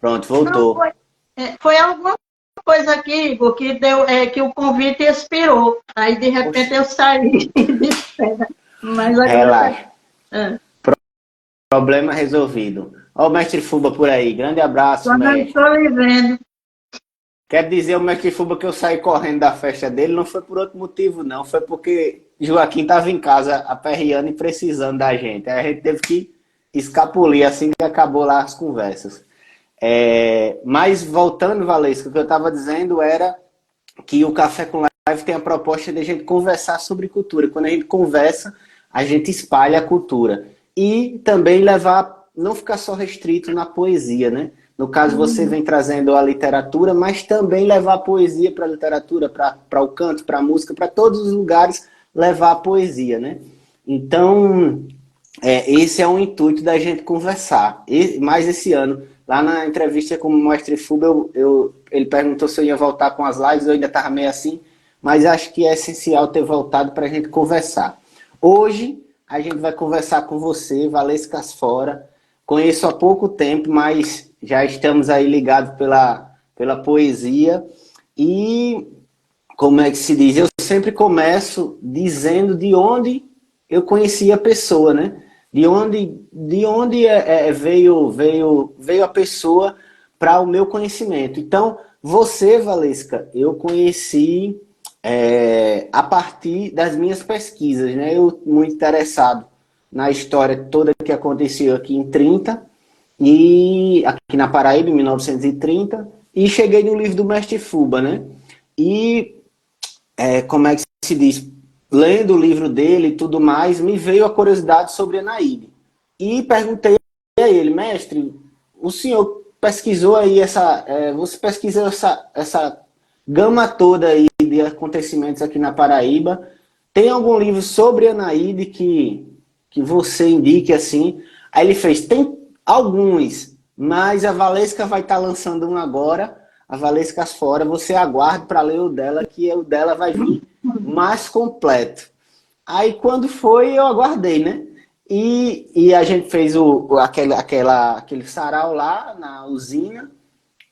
Pronto, Não, voltou. foi alguma coisa aqui, Igor, que deu, que o convite expirou. Aí, de repente, Oxe, eu saí de cena. Mas agora tá. relaxa. Problema resolvido. Ó o mestre Fuba por aí. Grande abraço, Só não mestre. estou lhe vendo. Quero dizer ao mestre Fuba que eu saí correndo da festa dele, não foi por outro motivo, não. Foi porque Joaquim estava em casa aperreando e precisando da gente. Aí a gente teve que escapulir assim que acabou lá as conversas. Mas voltando, Valesca, o que eu estava dizendo era que o Café com Live tem a proposta de a gente conversar sobre cultura. Quando a gente conversa, a gente espalha a cultura. E também levar, não ficar só restrito na poesia, né? No caso, você vem trazendo a literatura, mas também levar a poesia para a literatura, para o canto, para a música, para todos os lugares, levar a poesia, né? Então, esse é o intuito da gente conversar. Mais esse ano, lá na entrevista com o Mestre Fuba, ele perguntou se eu ia voltar com as lives, eu ainda estava meio assim, mas acho que é essencial ter voltado para a gente conversar. Hoje, a gente vai conversar com você, Valesca Asfora. Conheço há pouco tempo, mas já estamos aí ligados pela poesia. E, como é que se diz? Eu sempre começo dizendo de onde eu conheci a pessoa, né? De onde veio a pessoa para o meu conhecimento. Então, você, Valesca, eu conheci a partir das minhas pesquisas, né? Eu muito interessado na história toda que aconteceu aqui em 30 e aqui na Paraíba, em 1930, e cheguei no livro do Mestre Fuba, né? E como é que se diz, lendo o livro dele e tudo mais, me veio a curiosidade sobre Enaíde. E perguntei a ele, mestre, o senhor pesquisou aí você pesquisou essa gama toda aí de acontecimentos aqui na Paraíba. Tem algum livro sobre Enaíde que você indique assim? Aí ele fez, tem alguns, mas a Valesca vai estar lançando um agora, a Valesca Asfora, você aguarde para ler o dela, que o dela vai vir mais completo. Aí quando foi, eu aguardei, né? E a gente fez aquele sarau lá na usina.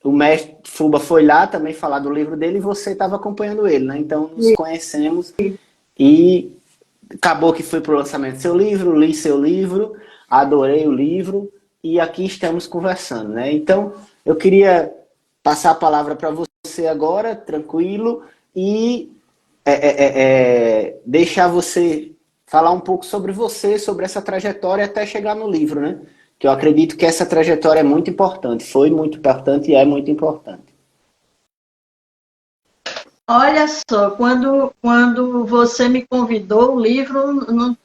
O mestre Fuba foi lá também falar do livro dele e você estava acompanhando ele, né? Então nos conhecemos e acabou que fui para o lançamento do seu livro, li seu livro, adorei o livro e aqui estamos conversando, né? Então eu queria passar a palavra para você agora, tranquilo, e deixar você falar um pouco sobre você, sobre essa trajetória até chegar no livro, né? Que eu acredito que essa trajetória é muito importante, foi muito importante e é muito importante. Olha só, quando você me convidou, o livro não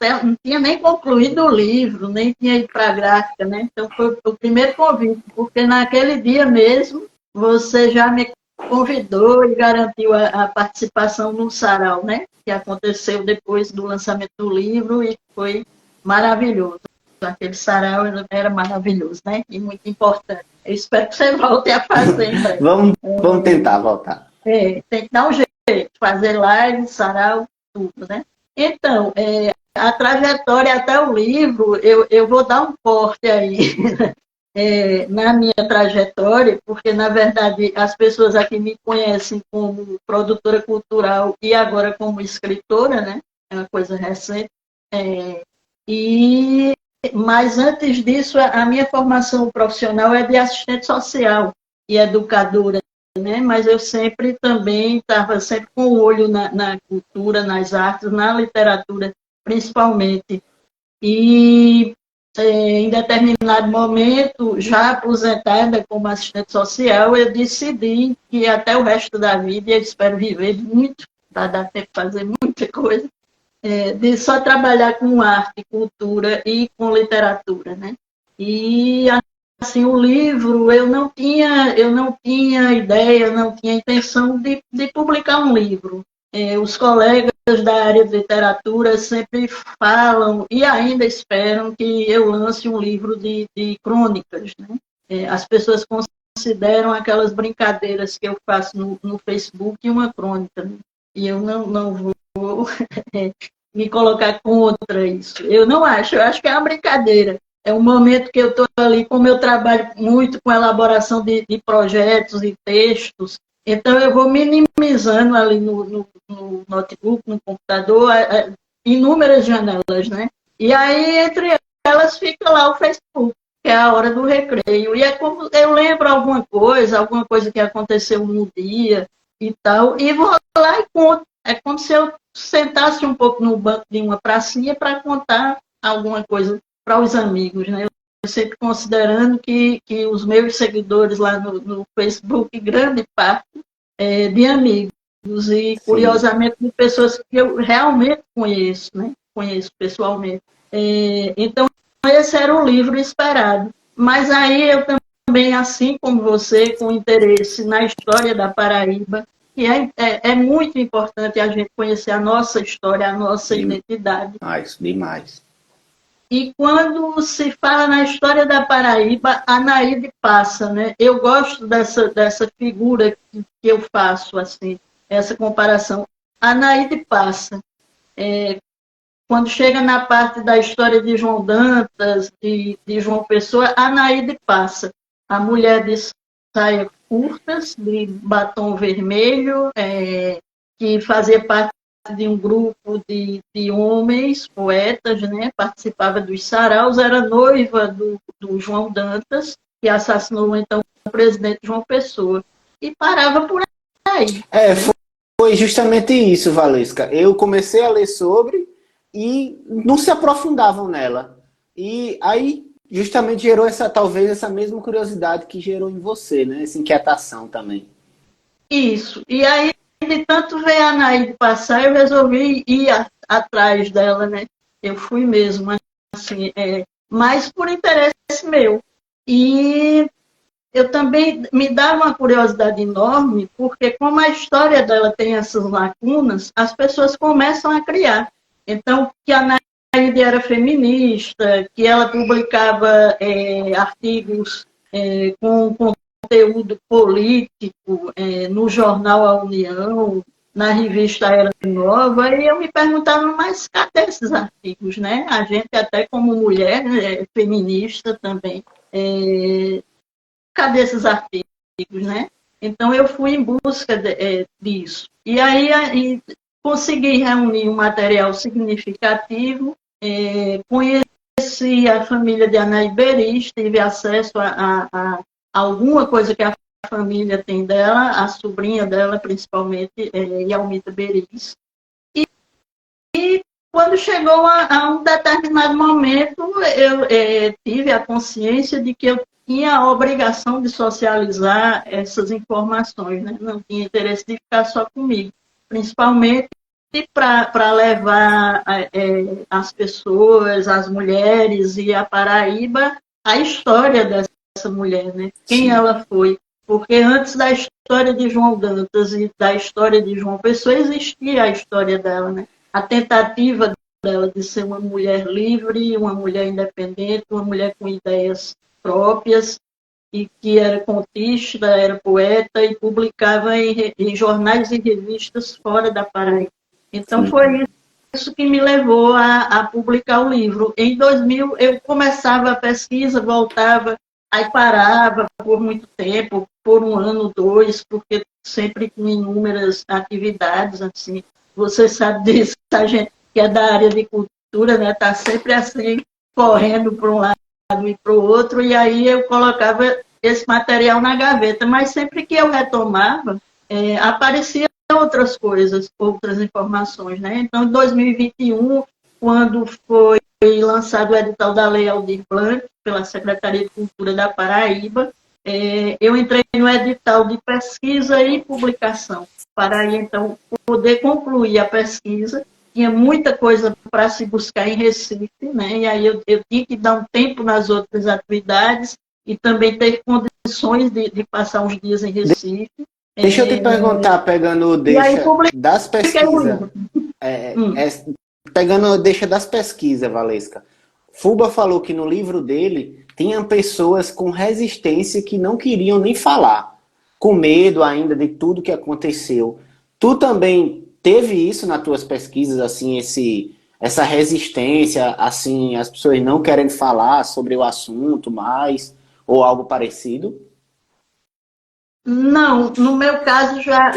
tinha nem concluído o livro, nem tinha ido para a gráfica, né? Então foi o primeiro convite, porque naquele dia mesmo você já me convidou e garantiu a participação no sarau, né? Que aconteceu depois do lançamento do livro e foi maravilhoso. Aquele sarau era maravilhoso, né? E muito importante. Eu espero que você volte a fazer em breve. Vamos tentar voltar. Tem que dar um jeito, fazer live, sarau, tudo, né? Então, a trajetória até o livro, eu vou dar um corte aí na minha trajetória, porque, na verdade, as pessoas aqui me conhecem como produtora cultural e agora como escritora, né? É uma coisa recente. É, mas, antes disso, a minha formação profissional é de assistente social e educadora, né? Mas eu sempre também estava sempre com o olho na cultura, nas artes, na literatura, principalmente. E em determinado momento, já aposentada como assistente social, eu decidi que até o resto da vida, e eu espero viver muito, para dar tempo de fazer muita coisa, de só trabalhar com arte, cultura e com literatura, né? E assim, o livro, eu não tinha ideia, eu não tinha intenção de publicar um livro. Os colegas da área de literatura sempre falam e ainda esperam que eu lance um livro de crônicas, né? As pessoas consideram aquelas brincadeiras que eu faço no Facebook uma crônica, né? E eu não vou me colocar contra isso. Eu não acho, eu acho que é uma brincadeira. É um momento que eu estou ali, como eu trabalho muito com elaboração de projetos e textos, então eu vou minimizando ali no notebook, no computador, inúmeras janelas, né? E aí, entre elas, fica lá o Facebook, que é a hora do recreio. E é como eu lembro alguma coisa que aconteceu no dia e tal, e vou lá e conto. É como se eu sentasse um pouco no banco de uma pracinha para contar alguma coisa para os amigos, né? Eu sempre considerando que os meus seguidores lá no Facebook, grande parte de amigos e, Sim. curiosamente, de pessoas que eu realmente conheço, né? Conheço pessoalmente. Então, esse era o livro esperado. Mas aí eu também, assim como você, com interesse na história da Paraíba, que é muito importante a gente conhecer a nossa história, a nossa identidade. Demais, demais. E quando se fala na história da Paraíba, a Naíde passa, né? Eu gosto dessa figura que eu faço, assim, essa comparação. A Naíde passa. Quando chega na parte da história de João Dantas, de João Pessoa, a Naíde passa. A mulher de saia curtas, de batom vermelho, que fazia parte de um grupo de homens, poetas, né? Participava dos saraus, era noiva do João Dantas, que assassinou então o presidente João Pessoa. E parava por aí. É, Né? foi justamente isso, Valesca. Eu comecei a ler sobre e não se aprofundavam nela. E aí justamente gerou talvez essa mesma curiosidade que gerou em você, né? Essa inquietação também. Isso. E aí, de tanto ver a Naide passar, eu resolvi ir atrás dela, né? Eu fui mesmo, assim, mas por interesse meu. E eu também me dá uma curiosidade enorme, porque como a história dela tem essas lacunas, as pessoas começam a criar. Então, que a Naide era feminista, que ela publicava artigos com conteúdo político no jornal A União, na revista Era Nova, e eu me perguntava, mas cadê esses artigos, né? A gente até como mulher feminista também, cadê esses artigos, né? Então eu fui em busca disso. E aí consegui reunir um material significativo, conheci a família de Anaí Beris, tive acesso a alguma coisa que a família tem dela, a sobrinha dela, principalmente, Yalmita Beris. E quando chegou a um determinado momento, eu tive a consciência de que eu tinha a obrigação de socializar essas informações, né? Não tinha interesse de ficar só comigo, principalmente para levar as pessoas, as mulheres e a Paraíba a história dessa mulher, né? Quem Sim. ela foi. Porque antes da história de João Dantas e da história de João Pessoa, existia a história dela, né? A tentativa dela de ser uma mulher livre, uma mulher independente, uma mulher com ideias próprias, e que era contista, era poeta e publicava em jornais e revistas fora da Paraíba. Então, Sim. foi isso que me levou a publicar o livro. Em 2000, eu começava a pesquisa, voltava, aí parava por muito tempo, por um ano, dois, porque sempre com inúmeras atividades, assim. Você sabe disso, a gente que é da área de cultura, né, está sempre assim, correndo para um lado e para o outro, e aí eu colocava esse material na gaveta, mas sempre que eu retomava, aparecia outras coisas, outras informações, né? Então, em 2021, quando foi lançado o edital da Lei Aldir Blanc, pela Secretaria de Cultura da Paraíba, eu entrei no edital de pesquisa e publicação, para aí, então, poder concluir a pesquisa. Tinha muita coisa para se buscar em Recife, né? E aí eu tinha que dar um tempo nas outras atividades e também ter condições de passar uns dias em Recife. Deixa eu te perguntar, pegando E aí deixa das publiquei o pesquisas, livro. pegando deixa das pesquisas, Valesca. Fuba falou que no livro dele tinha pessoas com resistência que não queriam nem falar, com medo ainda de tudo que aconteceu. Tu também teve isso nas tuas pesquisas, assim, essa resistência, assim, as pessoas não querem falar sobre o assunto mais, ou algo parecido? Não, no meu caso já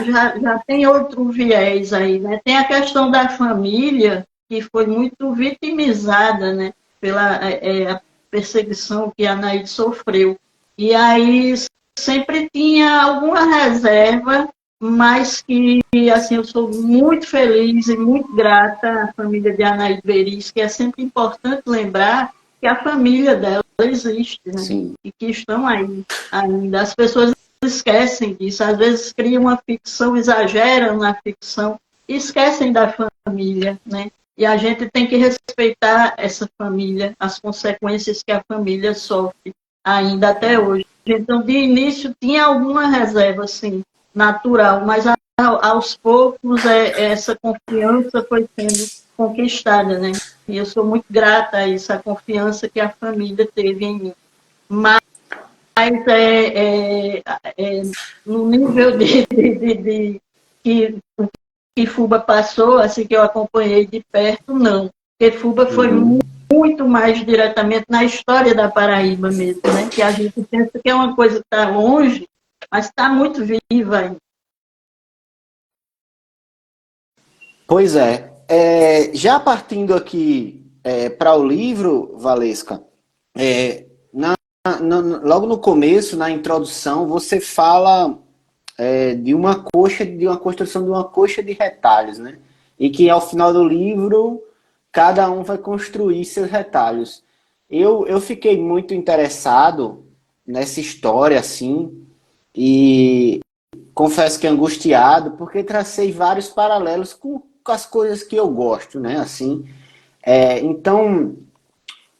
tem outro viés aí, né? Tem a questão da família, que foi muito vitimizada, né? Pela a perseguição que a Anaíde sofreu. E aí sempre tinha alguma reserva, mas que, assim, eu sou muito feliz e muito grata à família de Anaíde Beris, que é sempre importante lembrar que a família dela existe, né? Sim. E que estão aí ainda. As pessoas esquecem disso, às vezes criam uma ficção, exageram na ficção e esquecem da família, né? E a gente tem que respeitar essa família, as consequências que a família sofre ainda até hoje. Então, de início, tinha alguma reserva, assim, natural, mas aos poucos essa confiança foi sendo conquistada, né? E eu sou muito grata a isso, a confiança que a família teve em mim. Mas no nível que Fuba passou, assim que eu acompanhei de perto, não. Porque Fuba foi muito mais diretamente na história da Paraíba mesmo, né? Que a gente pensa que é uma coisa que está longe, mas está muito viva ainda. Pois é. Já partindo aqui para o livro, Valesca, logo no começo, na introdução, você fala de uma construção de uma coxa de retalhos, né? E que ao final do livro, cada um vai construir seus retalhos. Eu fiquei muito interessado nessa história, assim, e confesso que angustiado, porque tracei vários paralelos com as coisas que eu gosto, né? Assim, então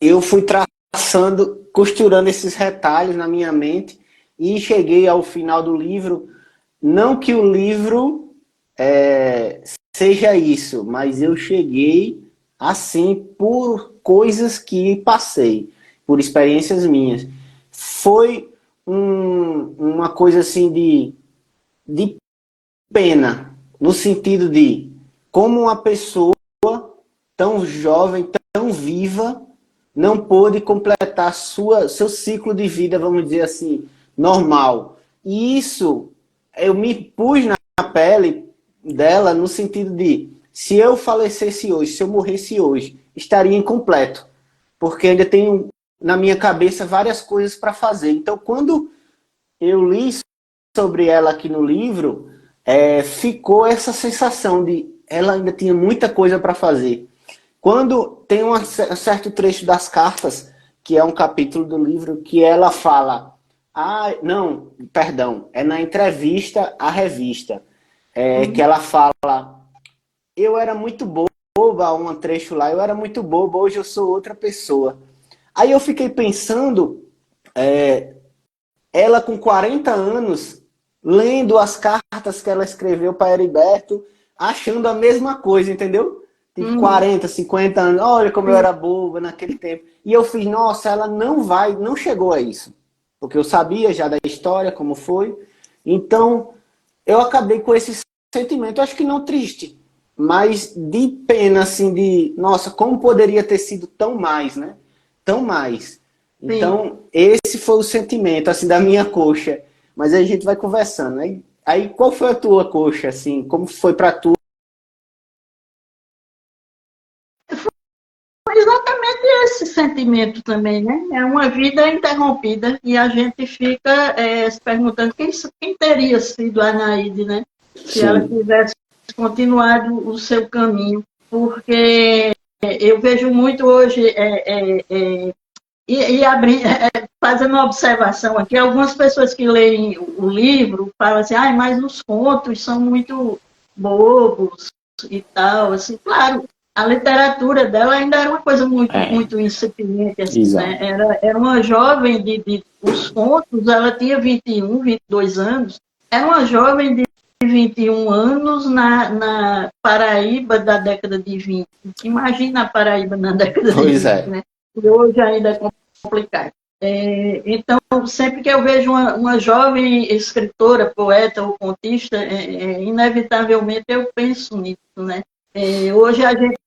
eu fui traçando, costurando esses retalhos na minha mente e cheguei ao final do livro. Não que o livro seja isso, mas eu cheguei assim por coisas que passei, por experiências minhas. Foi uma coisa assim de pena, no sentido de como uma pessoa tão jovem, tão viva, não pôde completar seu ciclo de vida, vamos dizer assim, normal. E isso, eu me pus na pele dela no sentido de, se eu falecesse hoje, se eu morresse hoje, estaria incompleto. Porque ainda tenho na minha cabeça várias coisas para fazer. Então, quando eu li sobre ela aqui no livro, ficou essa sensação de ela ainda tinha muita coisa para fazer. Quando tem um certo trecho das cartas, que é um capítulo do livro, que ela fala, não, perdão, é na entrevista à revista, que ela fala, eu era muito boba, um trecho lá, eu era muito boba, hoje eu sou outra pessoa. Aí eu fiquei pensando, ela com 40 anos, lendo as cartas que ela escreveu para Heriberto, achando a mesma coisa, entendeu? Tipo, 40, 50 anos, olha como eu era boba naquele tempo. E eu fiz, nossa, ela não chegou a isso. Porque eu sabia já da história, como foi. Então, eu acabei com esse sentimento, acho que não triste, mas de pena, assim, de, nossa, como poderia ter sido tão mais, né? Tão mais. Então, esse foi o sentimento, assim, da minha coxa. Mas aí a gente vai conversando. Aí qual foi a tua coxa, assim? Como foi para tu? Foi exatamente esse sentimento também, né? É uma vida interrompida e a gente fica se perguntando quem teria sido a Anaíde, né? Se ela Sim. tivesse continuado o seu caminho. Porque eu vejo muito hoje fazendo uma observação aqui, algumas pessoas que leem o livro falam assim, mas os contos são muito bobos e tal, assim, claro, a literatura dela ainda era uma coisa muito incipiente, assim, né? Exato. Era uma jovem os contos, ela tinha 21, 22 anos, era uma jovem de 21 anos na Paraíba da década de 20. Imagina a Paraíba na década de Pois 20, é. né? E hoje ainda é complicado. Então, sempre que eu vejo uma jovem escritora, poeta ou contista, inevitavelmente eu penso nisso, né? Hoje a gente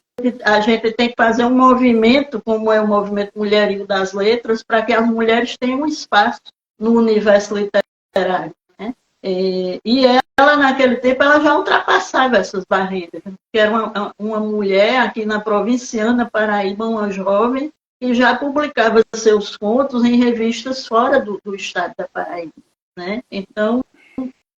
a gente tem que fazer um movimento, como é o movimento mulherio das letras, para que as mulheres tenham um espaço no universo literário. Né? E ela, naquele tempo, ela já ultrapassava essas barreiras. Que era uma mulher aqui na Provinciana, Paraíba, uma jovem, que já publicava seus contos em revistas fora do estado da Paraíba. Né? Então,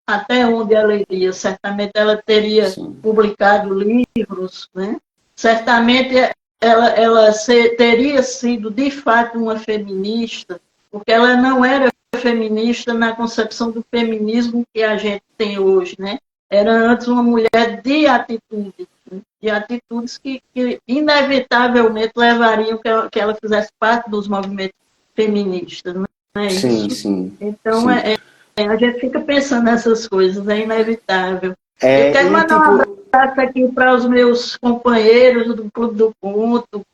até onde ela iria? Certamente ela teria Sim. publicado livros, né? Certamente ela teria sido, de fato, uma feminista, porque ela não era feminista na concepção do feminismo que a gente tem hoje, né? Era antes uma mulher de atitude, né? De atitudes que inevitavelmente levariam que ela fizesse parte dos movimentos feministas, não é Sim, isso? sim, Então, sim. a gente fica pensando nessas coisas, é inevitável. Eu quero E mandar um tipo, abraço aqui para os meus companheiros do Clube do Conto,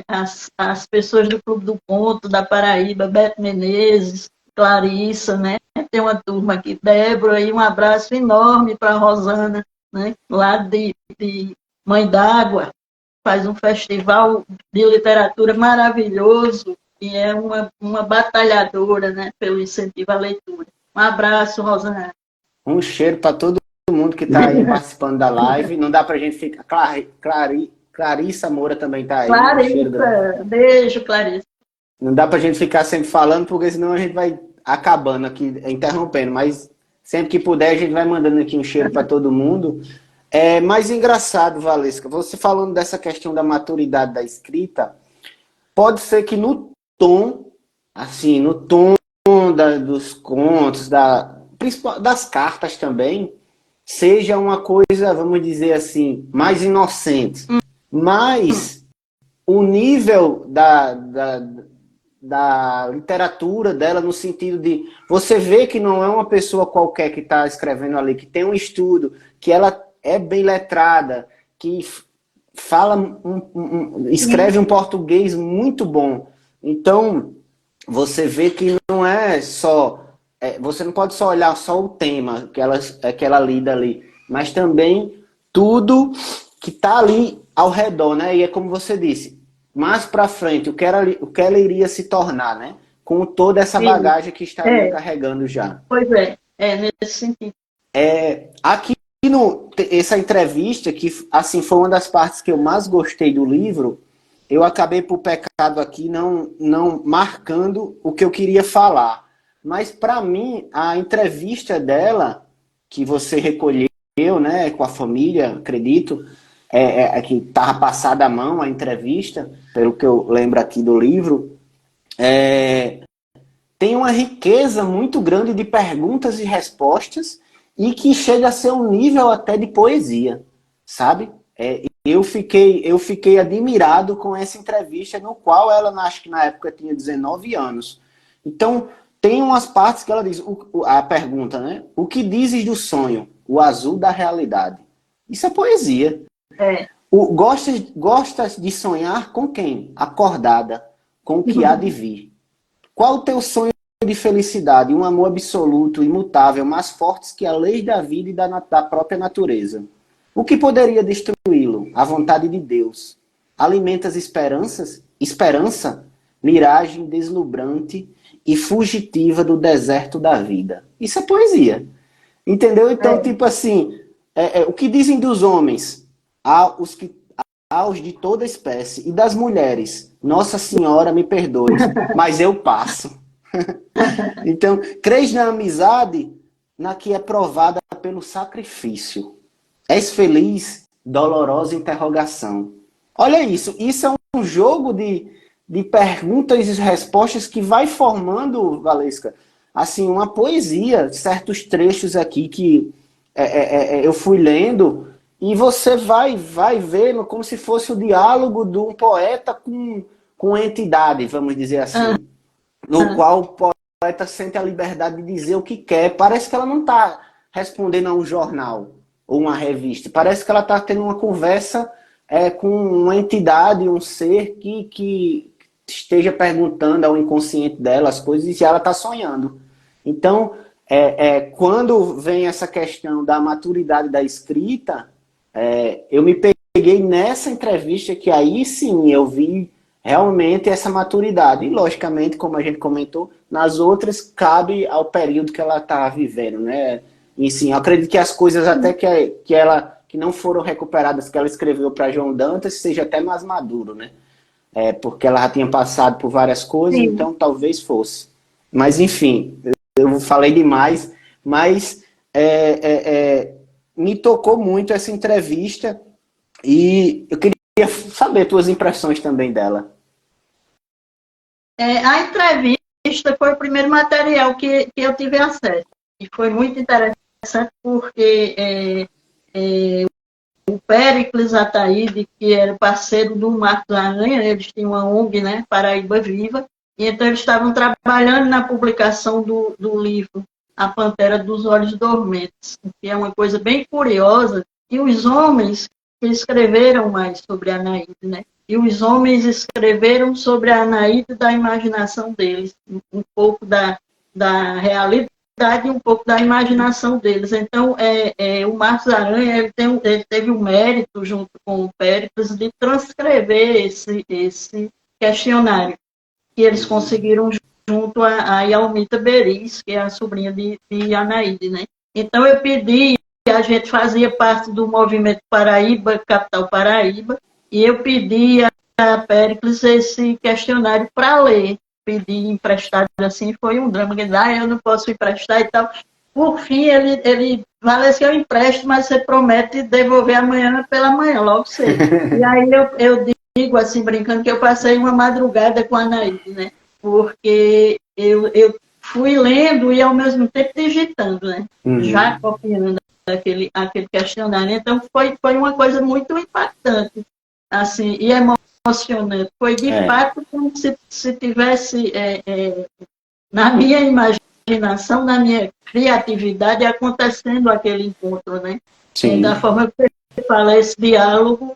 as pessoas do Clube do Conto da Paraíba, Beto Menezes, Clarissa, né? Tem uma turma aqui, Débora, e um abraço enorme para a Rosana, né? Lá de Mãe d'Água, faz um festival de literatura maravilhoso e é uma batalhadora, né, pelo incentivo à leitura. Um abraço, Rosana. um cheiro para todo mundo que está aí participando da live. Não dá para a gente ficar. Clarissa Moura também está aí. Um cheiro grande. Clarissa, beijo, Clarissa. Não dá para a gente ficar sempre falando, porque senão a gente vai acabando aqui, interrompendo. Mas sempre que puder, a gente vai mandando aqui um cheiro para todo mundo. É mais engraçado, Valesca, você falando dessa questão da maturidade da escrita, pode ser que no tom, assim, no tom dos contos, das cartas também, seja uma coisa, vamos dizer assim, mais inocente. Mas o nível da literatura dela, no sentido de você vê que não é uma pessoa qualquer que está escrevendo ali, que tem um estudo, que ela é bem letrada, que fala escreve um português muito bom. Então, você vê que não é só... você não pode só olhar só o tema que ela lida ali, mas também tudo que está ali ao redor, né? E é como você disse, mais para frente, o que ela iria se tornar, né? Com toda essa Sim, bagagem que estaria carregando já. pois nesse sentido. Aqui essa entrevista, que assim foi uma das partes que eu mais gostei do livro, eu acabei por pecado aqui não marcando o que eu queria falar. Mas para mim, a entrevista dela, que você recolheu, né, com a família, acredito, que estava passada a mão a entrevista, pelo que eu lembro aqui do livro, tem uma riqueza muito grande de perguntas e respostas e que chega a ser um nível até de poesia, sabe? Eu fiquei admirado com essa entrevista, no qual ela, acho que na época tinha 19 anos. Então, tem umas partes que ela diz, a pergunta, né? O que dizes do sonho? O azul da realidade. Isso é poesia. É. Gostas de sonhar com quem? Acordada, com o que há de vir. Qual o teu sonho de felicidade? Um amor absoluto, imutável, mais fortes que a lei da vida e da própria natureza. O que poderia destruí-lo? A vontade de Deus. Alimentas esperança, miragem deslumbrante e fugitiva do deserto da vida. Isso é poesia. Entendeu? Então, tipo assim, o que dizem dos homens? Aos de toda espécie. E das mulheres? Nossa Senhora, me perdoe, mas eu passo. Então, crês na amizade, na que é provada pelo sacrifício. És feliz? Dolorosa interrogação. Olha isso. Isso é um jogo de perguntas e respostas que vai formando, Valesca, assim, uma poesia. Certos trechos aqui que eu fui lendo e você vai vendo como se fosse o diálogo de um poeta com entidade, vamos dizer assim. No qual o poeta sente a liberdade de dizer o que quer. Parece que ela não está respondendo a um jornal ou uma revista. Parece que ela está tendo uma conversa com uma entidade, um ser que esteja perguntando ao inconsciente dela as coisas e ela está sonhando. Então, quando vem essa questão da maturidade da escrita, eu me peguei peguei nessa entrevista que aí sim eu vi realmente essa maturidade. E, logicamente, como a gente comentou, nas outras cabe ao período que ela está vivendo, né? E sim, eu acredito que as coisas até que não foram recuperadas, que ela escreveu para João Dantas, seja até mais maduro, né? Porque ela já tinha passado por várias coisas, Sim. então talvez fosse. Mas, enfim, eu falei demais, mas me tocou muito essa entrevista e eu queria saber tuas impressões também dela. A entrevista foi o primeiro material que eu tive acesso. E foi muito interessante porque o Péricles Ataíde, que era parceiro do Marcos Aranha, eles tinham uma ONG, né, Paraíba Viva, e então eles estavam trabalhando na publicação do livro A Pantera dos Olhos Dormentes, que é uma coisa bem curiosa, e os homens que escreveram mais sobre a Anaíde, né? E os homens escreveram sobre a Anaíde da imaginação deles, um pouco da realidade e um pouco da imaginação deles. Então, o Marcos Aranha ele teve o mérito, junto com o Péricles, de transcrever esse questionário, que eles conseguiram junto a Yalmita Beris, que é a sobrinha de Anaíde, né? Então, eu pedi, a gente fazia parte do movimento Paraíba, Capital Paraíba, e eu pedi a Péricles esse questionário para ler. Pedi emprestado assim, foi um drama, que eu não posso emprestar e tal. Por fim, ele Valesse que eu empresto, mas você promete devolver amanhã pela manhã, logo cedo. E aí eu digo, assim, brincando, que eu passei uma madrugada com a Anaíde, né? Porque eu fui lendo e, ao mesmo tempo, digitando, né? Já copiando aquele questionário. Então, foi uma coisa muito impactante, assim, e emocionante. Foi, de fato, como se tivesse, na minha imaginação, na minha criatividade, acontecendo aquele encontro, né? Da forma que você fala, esse diálogo,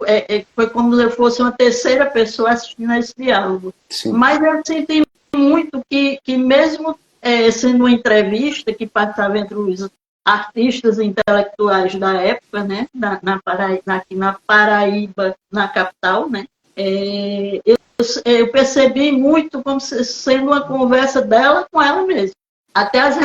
foi como se eu fosse uma terceira pessoa assistindo a esse diálogo. Sim. Mas eu senti muito que mesmo sendo uma entrevista que passava entre os artistas intelectuais da época, né, aqui na Paraíba, na capital, né, eu percebi muito como sendo uma conversa dela com ela mesma. Até as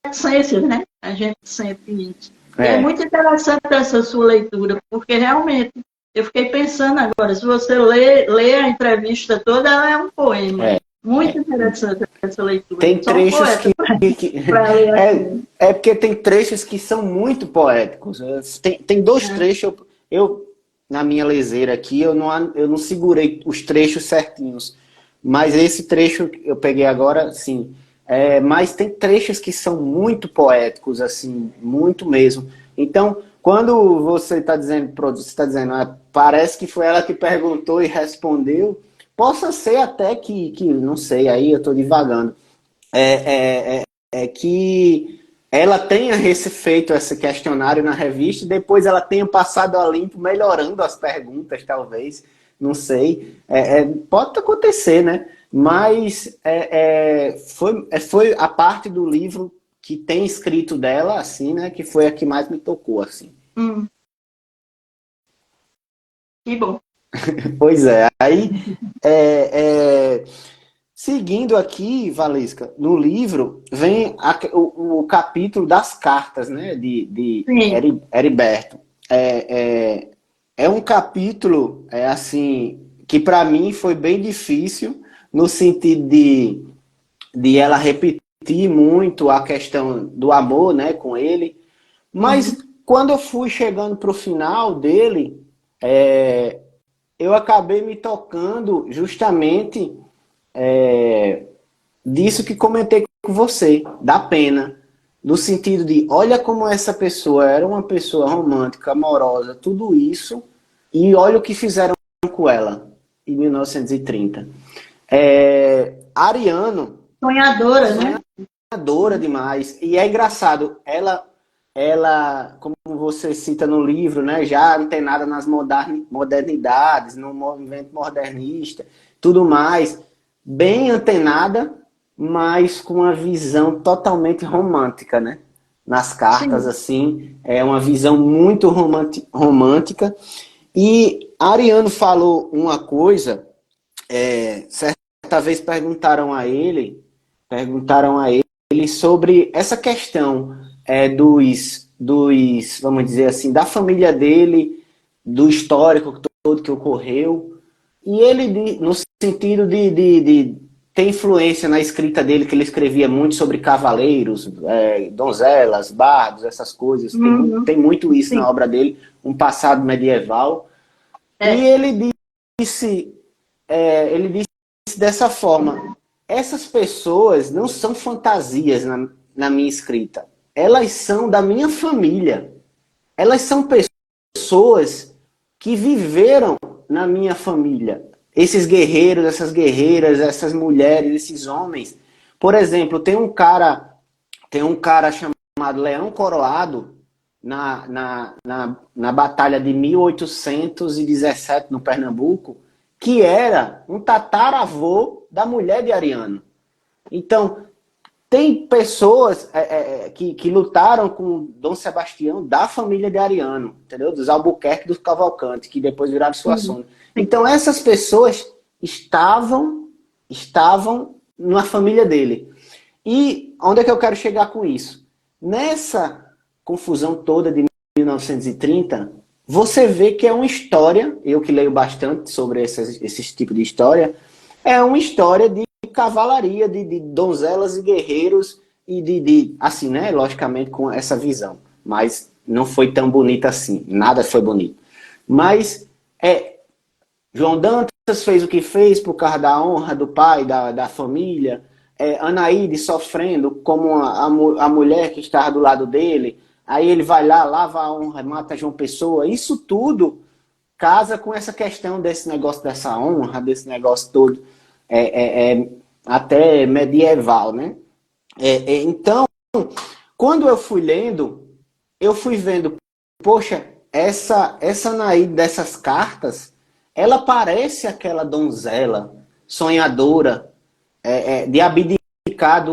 reticências, né, a gente sente isso. E é muito interessante essa sua leitura, porque realmente eu fiquei pensando agora, se você lê a entrevista toda, ela é um poema. Muito interessante essa leitura. Tem trechos que porque tem trechos que são muito poéticos. Tem dois trechos, eu na minha leseira aqui, eu não segurei os trechos certinhos, mas esse trecho eu peguei agora, sim. Mas tem trechos que são muito poéticos, assim, muito mesmo. Então, quando você está dizendo, parece que foi ela que perguntou e respondeu, possa ser até que não sei, aí eu estou divagando, que ela tenha feito esse questionário na revista e depois ela tenha passado a limpo, melhorando as perguntas, talvez, não sei. Pode acontecer, né? Mas foi a parte do livro que tem escrito dela, assim, né? Que foi a que mais me tocou, assim. Que bom. Pois é. Aí, seguindo aqui, Valesca, no livro vem o capítulo das cartas, né? De Heriberto. É um capítulo, assim, que para mim foi bem difícil, no sentido de ela repetir muito a questão do amor, né, com ele. Mas quando eu fui chegando para o final dele, eu acabei me tocando justamente disso que comentei com você, da pena. No sentido de, olha como essa pessoa era uma pessoa romântica, amorosa, tudo isso, e olha o que fizeram com ela em 1930. Ariano. Sonhadora, né? Sonhadora demais. E é engraçado, ela, como você cita no livro, né, já antenada nas modernidades, no movimento modernista, tudo mais, bem antenada, mas com uma visão totalmente romântica, né? Nas cartas, assim, é uma visão muito romântica. E Ariano falou uma coisa, certa vez perguntaram a ele sobre essa questão vamos dizer assim, da família dele, do histórico todo que ocorreu, e ele, no sentido de ter influência na escrita dele, que ele escrevia muito sobre cavaleiros, donzelas, bardos, essas coisas, tem muito isso Sim. na obra dele, um passado medieval. E ele disse dessa forma: essas pessoas não são fantasias na minha escrita, elas são da minha família, elas são pessoas que viveram na minha família. Esses guerreiros, essas guerreiras, essas mulheres, esses homens. Por exemplo, tem um cara chamado Leão Coroado na batalha de 1817 no Pernambuco, que era um tataravô da mulher de Ariano. Então, tem pessoas que lutaram com Dom Sebastião da família de Ariano, entendeu? Dos Albuquerque e dos Cavalcante, que depois viraram Suassuna. Então, essas pessoas estavam na família dele. E onde é que eu quero chegar com isso? Nessa confusão toda de 1930, você vê que é uma história, eu que leio bastante sobre esses tipos de história, é uma história de cavalaria, de donzelas e guerreiros, e assim, né? Logicamente com essa visão. Mas não foi tão bonita assim. Nada foi bonito. Mas João Dantas fez o que fez por causa da honra do pai, da família. Anaíde sofrendo como a mulher que estava do lado dele. Aí ele vai lá, lava a honra, mata João Pessoa. Isso tudo casa com essa questão desse negócio dessa honra, desse negócio todo até medieval, né? Então, quando eu fui lendo, eu fui vendo, poxa, essa Anaíde dessas cartas, ela parece aquela donzela sonhadora, de abdicar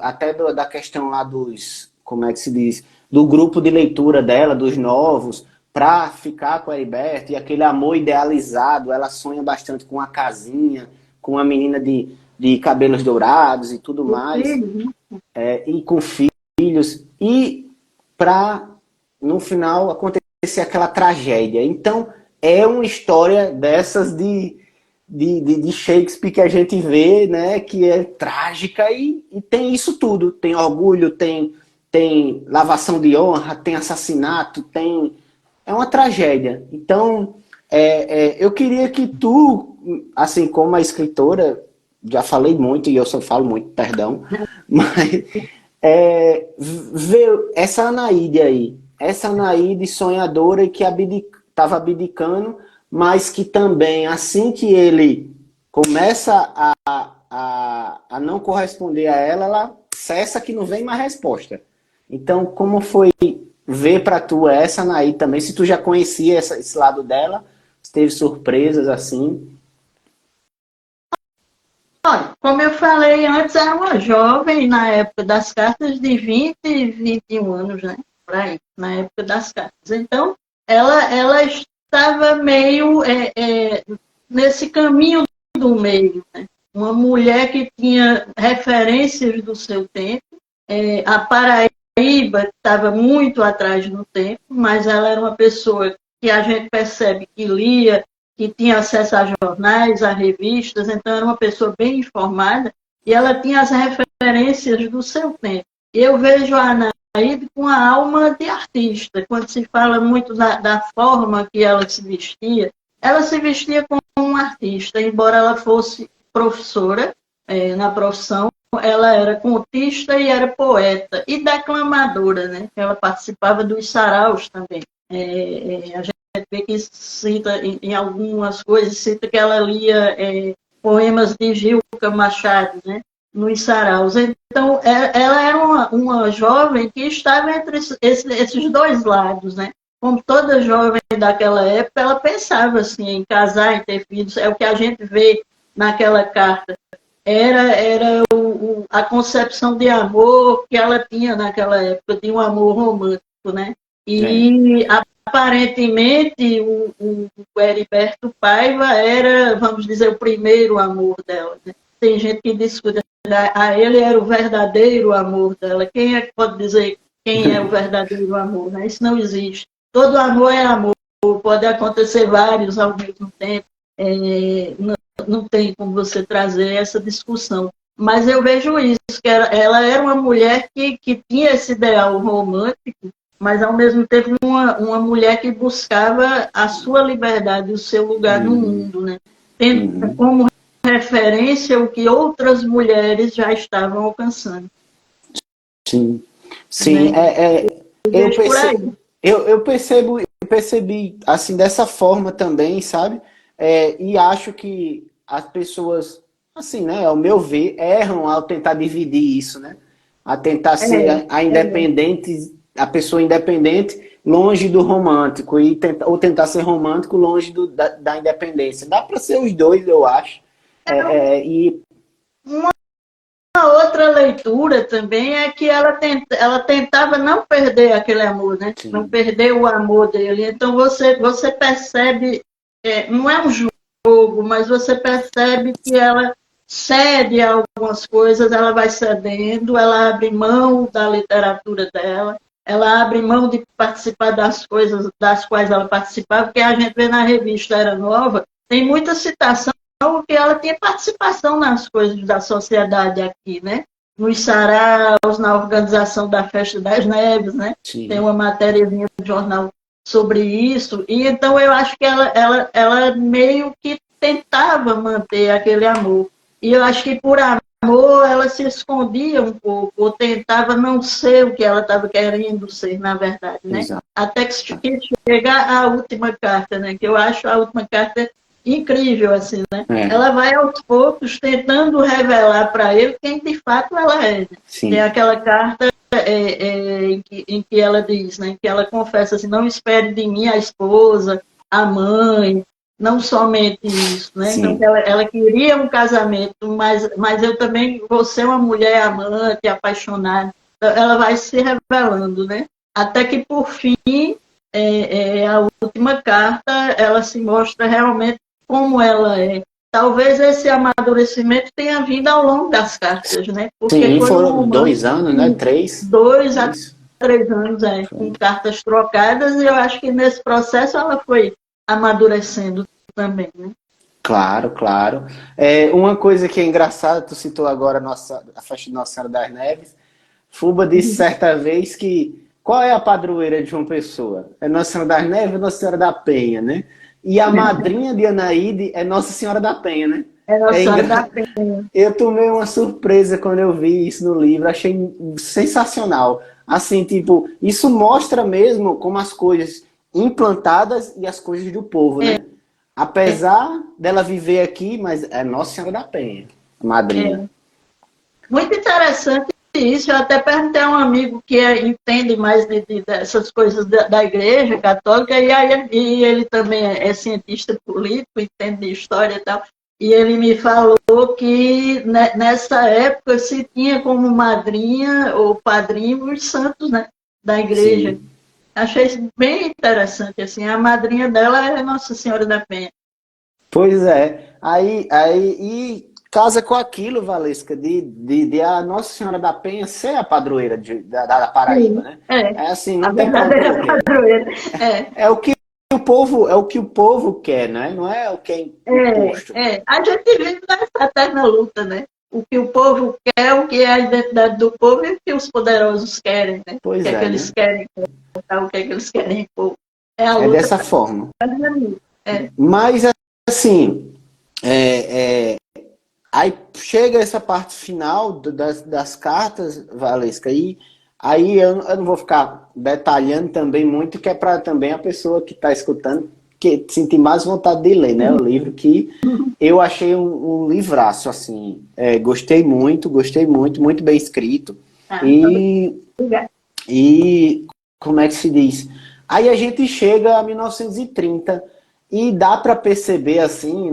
até da questão lá dos, como é que se diz, do grupo de leitura dela, dos novos, para ficar com a Heriberto, e aquele amor idealizado, ela sonha bastante com a casinha, com a menina de cabelos dourados e tudo mais, e com filhos, e para, no final, acontecer aquela tragédia. Então, é uma história dessas de Shakespeare que a gente vê, né, que é trágica e tem isso tudo. Tem orgulho, tem lavação de honra, tem assassinato, é uma tragédia. Então, eu queria que tu, assim como a escritora, já falei muito e eu só falo muito, perdão, mas ver essa Anaíde aí, essa Anaíde sonhadora que estava abdicando, mas que também, assim que ele começa a não corresponder a ela cessa que não vem mais resposta. Então, como foi ver para tu essa Anaíde também, se tu já conhecia esse lado dela, se teve surpresas assim? Olha, como eu falei antes, era uma jovem na época das cartas de 20 e 21 anos, né? Por aí, na época das cartas. Então, ela estava meio nesse caminho do meio, né? Uma mulher que tinha referências do seu tempo. A Paraíba estava muito atrás no tempo, mas ela era uma pessoa que a gente percebe que lia, que tinha acesso a jornais, a revistas, então era uma pessoa bem informada e ela tinha as referências do seu tempo. Eu vejo a Anaíde com a alma de artista, quando se fala muito da forma que ela se vestia como uma artista, embora ela fosse professora na profissão, ela era contista e era poeta e declamadora, né? Ela participava dos saraus também. A gente vê que cita em algumas coisas, cita que ela lia poemas de Gilca Machado, né? Nos saraus. Então, ela era uma jovem que estava entre esses dois lados, né? Como toda jovem daquela época, ela pensava assim, em casar, em ter filhos. É o que a gente vê naquela carta. Era a concepção de amor que ela tinha naquela época, de um amor romântico, né? E aparentemente o Heriberto Paiva era, vamos dizer, o primeiro amor dela. Né? Tem gente que discute, ele era o verdadeiro amor dela. Quem é que pode dizer quem é o verdadeiro amor? Né? Isso não existe. Todo amor é amor, pode acontecer vários ao mesmo tempo. Não tem como você trazer essa discussão. Mas eu vejo isso, que ela era uma mulher que tinha esse ideal romântico, mas ao mesmo tempo uma mulher que buscava a sua liberdade, o seu lugar no mundo, né? Tendo como referência o que outras mulheres já estavam alcançando. Sim, sim, Né? eu percebi assim dessa forma também, sabe? E acho que as pessoas, assim, né, ao meu ver, erram ao tentar dividir isso, né? A tentar ser a independente, a pessoa independente longe do romântico ou tentar ser romântico longe da independência. Dá para ser os dois, eu acho. E Uma outra leitura também é que ela tentava não perder aquele amor, né? sim. Não perder o amor dele. Então você percebe, não é um jogo, mas você percebe que ela cede a algumas coisas, ela vai cedendo, ela abre mão da literatura dela, ela abre mão de participar das coisas das quais ela participava, porque a gente vê na revista Era Nova, tem muita citação que ela tinha participação nas coisas da sociedade aqui, né? Nos saraus, na organização da Festa das Neves, né? Sim. Tem uma matériazinha do jornal sobre isso, e então eu acho que ela meio que tentava manter aquele amor. E eu acho que por amor ela se escondia um pouco, ou tentava não ser o que ela estava querendo ser, na verdade, né? Exato. Até que chega a última carta, né? Que eu acho a última carta incrível, assim, né? Ela vai aos poucos tentando revelar para ele quem de fato ela é. Né? Tem aquela carta em que ela diz, né? Que ela confessa assim, não espere de mim a esposa, a mãe, não somente isso, né? Sim. Então ela queria um casamento, mas eu também vou ser uma mulher amante, apaixonada. Ela vai se revelando, né? Até que por fim a última carta ela se mostra realmente como ela é. Talvez esse amadurecimento tenha vindo ao longo das cartas, né? Porque sim, foi foram 2 anos, né? 3. 2 a 3 anos, com cartas trocadas, e eu acho que nesse processo ela foi amadurecendo também, né? Claro, claro. Uma coisa que é engraçada, tu citou agora a festa de Nossa Senhora das Neves. Fuba disse certa vez que qual é a padroeira de uma pessoa? É Nossa Senhora das Neves ou Nossa Senhora da Penha, né? E a madrinha de Anaíde é Nossa Senhora da Penha, né? É Nossa Senhora da Penha. Eu tomei uma surpresa quando eu vi isso no livro, achei sensacional. Assim, tipo, isso mostra mesmo como as coisas implantadas e as coisas do povo, né? Apesar dela viver aqui, mas é Nossa Senhora da Penha, madrinha. Muito interessante isso. Eu até perguntei a um amigo que entende mais dessas coisas da Igreja Católica, e ele também é cientista político, entende de história e tal. E ele me falou que nessa época se tinha como madrinha ou padrinho os santos, né, da Igreja. Sim. Achei isso bem interessante. Assim, a madrinha dela é Nossa Senhora da Penha. Pois é. E casa com aquilo, Valesca, de a Nossa Senhora da Penha ser a padroeira da Paraíba, né? Assim, não tem padroeira. É o que o povo quer, né? Não é o que é imposto. A gente vive nessa eterna luta, né? O que o povo quer, o que é a identidade do povo e o que os poderosos querem, né? Pois o que é que eles querem, o que é que eles querem impor. É a luta. Dessa forma. Mas, assim, aí chega essa parte final das cartas, Valesca, e aí eu não vou ficar detalhando também muito, que é para também a pessoa que está escutando que sentir mais vontade de ler, né? O livro que eu achei um livraço, assim. Gostei muito, muito bem escrito. E como é que se diz? Aí a gente chega a 1930 e dá para perceber, assim,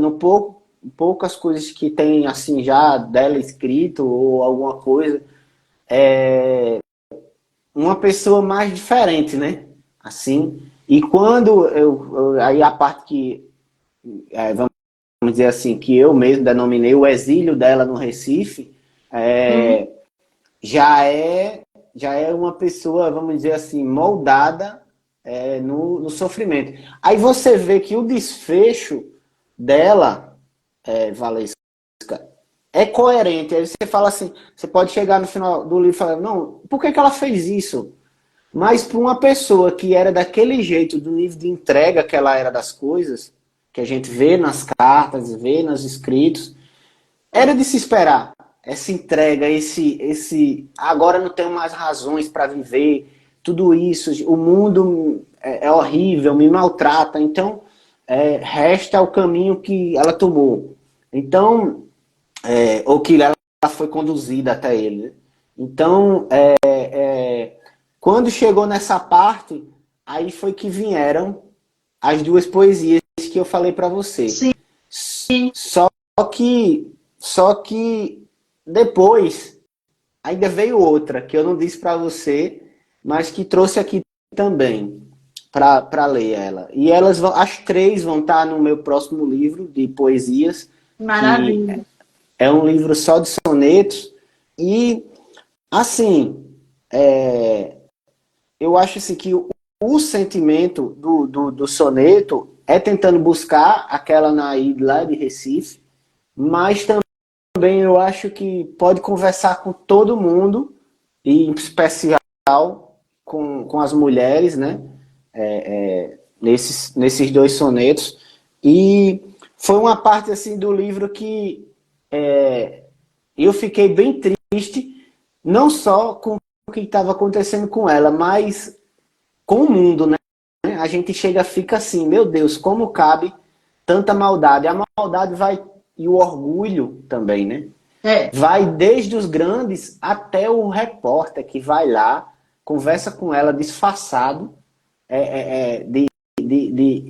poucas coisas que tem, assim, já dela escrito ou alguma coisa, uma pessoa mais diferente, né? Assim, E quando aí a parte que, vamos dizer assim, que eu mesmo denominei o exílio dela no Recife, Uhum. já é uma pessoa, vamos dizer assim, moldada no sofrimento. Aí você vê que o desfecho dela, Valesca, é coerente. Aí você fala assim, você pode chegar no final do livro e falar, não, por que ela fez isso? Mas para uma pessoa que era daquele jeito, do nível de entrega que ela era das coisas, que a gente vê nas cartas, vê nos escritos, era de se esperar. Essa entrega, esse agora não tenho mais razões para viver, tudo isso, o mundo é horrível, me maltrata, então resta o caminho que ela tomou. Então, ou que ela foi conduzida até ele. Né? Então, quando chegou nessa parte, aí foi que vieram as duas poesias que eu falei para você. Sim. Só que depois ainda veio outra que eu não disse para você, mas que trouxe aqui também para ler ela. E as três vão estar no meu próximo livro de poesias, que Maravilha. é um livro só de sonetos. E assim, eu acho assim, que o sentimento do soneto é tentando buscar aquela Naíde lá de Recife, mas também eu acho que pode conversar com todo mundo, e em especial com as mulheres, né? Nesses dois sonetos. E foi uma parte assim do livro que eu fiquei bem triste, não só com o que estava acontecendo com ela, mas com o mundo, né? A gente fica assim, meu Deus, como cabe tanta maldade? A maldade vai, e o orgulho também, né? É, Vai desde os grandes até o repórter que vai lá, conversa com ela disfarçado,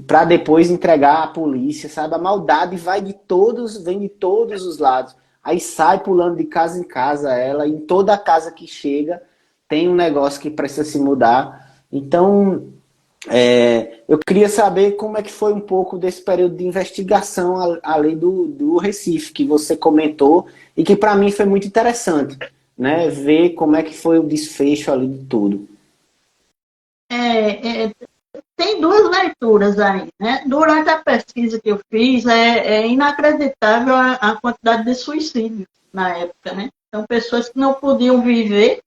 para depois entregar à polícia, sabe? A maldade vem de todos os lados. Aí sai pulando de casa em casa ela, em toda casa que chega tem um negócio que precisa se mudar. Então, eu queria saber como é que foi um pouco desse período de investigação além do Recife, que você comentou, e que para mim foi muito interessante, né? Ver como é que foi o desfecho ali de tudo. é, é, tem duas leituras aí, né? Durante a pesquisa que eu fiz, é inacreditável a quantidade de suicídios na época, né? Então, pessoas que não podiam viver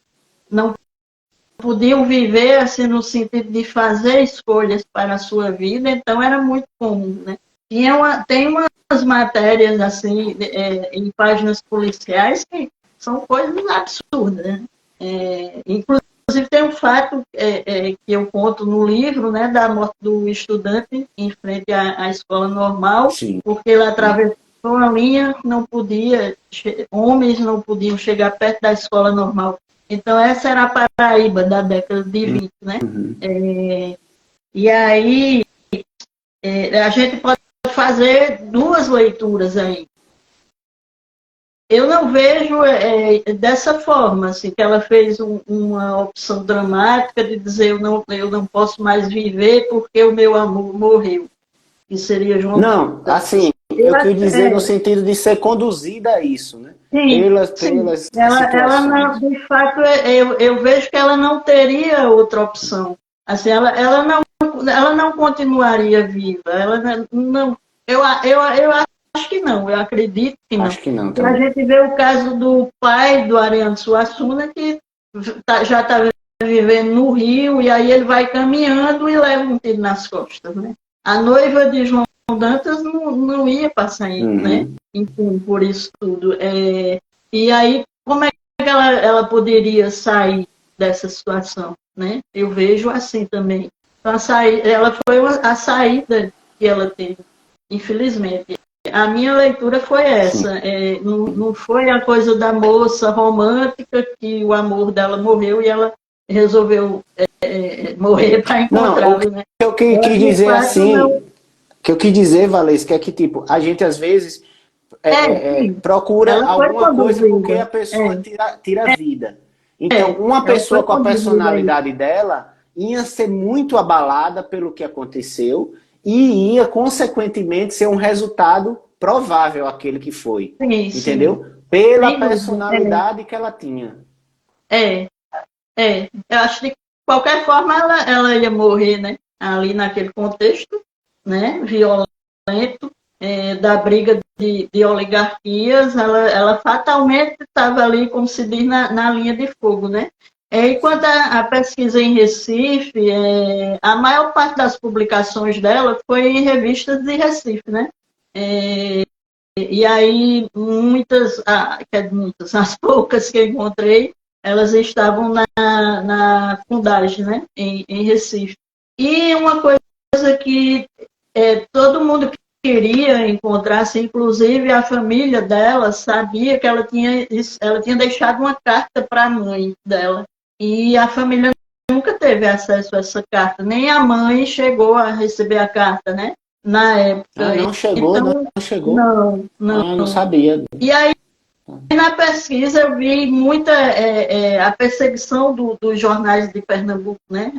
assim no sentido de fazer escolhas para a sua vida, então era muito comum, né? Tem umas matérias assim em páginas policiais que são coisas absurdas, né? Inclusive tem um fato que eu conto no livro, né, da morte do estudante em frente à escola normal, Sim. porque ele atravessou a linha, homens não podiam chegar perto da escola normal. Então, essa era a Paraíba da década de 20, né? Uhum. E aí, a gente pode fazer duas leituras aí. Eu não vejo dessa forma, assim, que ela fez uma opção dramática de dizer eu não posso mais viver porque o meu amor morreu, que seria João Não, Dantas. assim, eu quis dizer no sentido de ser conduzida a isso, né? Sim, sim. Pelas Ela não, situações. de fato, eu vejo que ela não teria outra opção. Assim, ela não continuaria viva. Ela não, eu acho que não, eu acredito que não. Acho que não E a também. gente vê o caso do pai do Ariano Suassuna, que já está vivendo no Rio, e aí ele vai caminhando e leva um tiro nas costas, né? A noiva de João Dantas não ia passar, né? Uhum. Enfim, por isso tudo. E aí, como é que ela poderia sair dessa situação, né? Eu vejo assim também. Então, ela foi a saída que ela teve, infelizmente. A minha leitura foi Sim. essa. Não foi a coisa da moça romântica que o amor dela morreu e ela resolveu morrer para Não, o que encontrá-lo, né? eu Ela, quis de dizer fato, não. assim, que eu quis dizer, Valesca, é que tipo, a gente às vezes Sim, procura ela foi alguma coisa porque conduzida. a pessoa tira a vida. Então, uma Ela pessoa foi com a conduzida aí. personalidade dela, ia ser muito abalada pelo que aconteceu e ia, consequentemente, ser um resultado provável aquele que foi. Sim, entendeu? sim. Pela Sem dúvida. personalidade que ela tinha. É, eu acho que de qualquer forma ela ia morrer, né? Ali naquele contexto, né? Violento, da briga de oligarquias, ela fatalmente estava ali, como se diz, na linha de fogo, né? E quanto à pesquisa em Recife, a maior parte das publicações dela foi em revistas de Recife, né? E aí, muitas, as poucas que eu encontrei, elas estavam na Fundagem, né? Em Recife. E uma coisa que todo mundo queria encontrar, assim, inclusive a família dela sabia que ela tinha deixado uma carta para a mãe dela. E a família nunca teve acesso a essa carta, nem a mãe chegou a receber a carta, né? Na Ah, época. não chegou, não Então, chegou. não. Ah, não sabia. E aí, na pesquisa, eu vi muita a perseguição dos jornais de Pernambuco, né?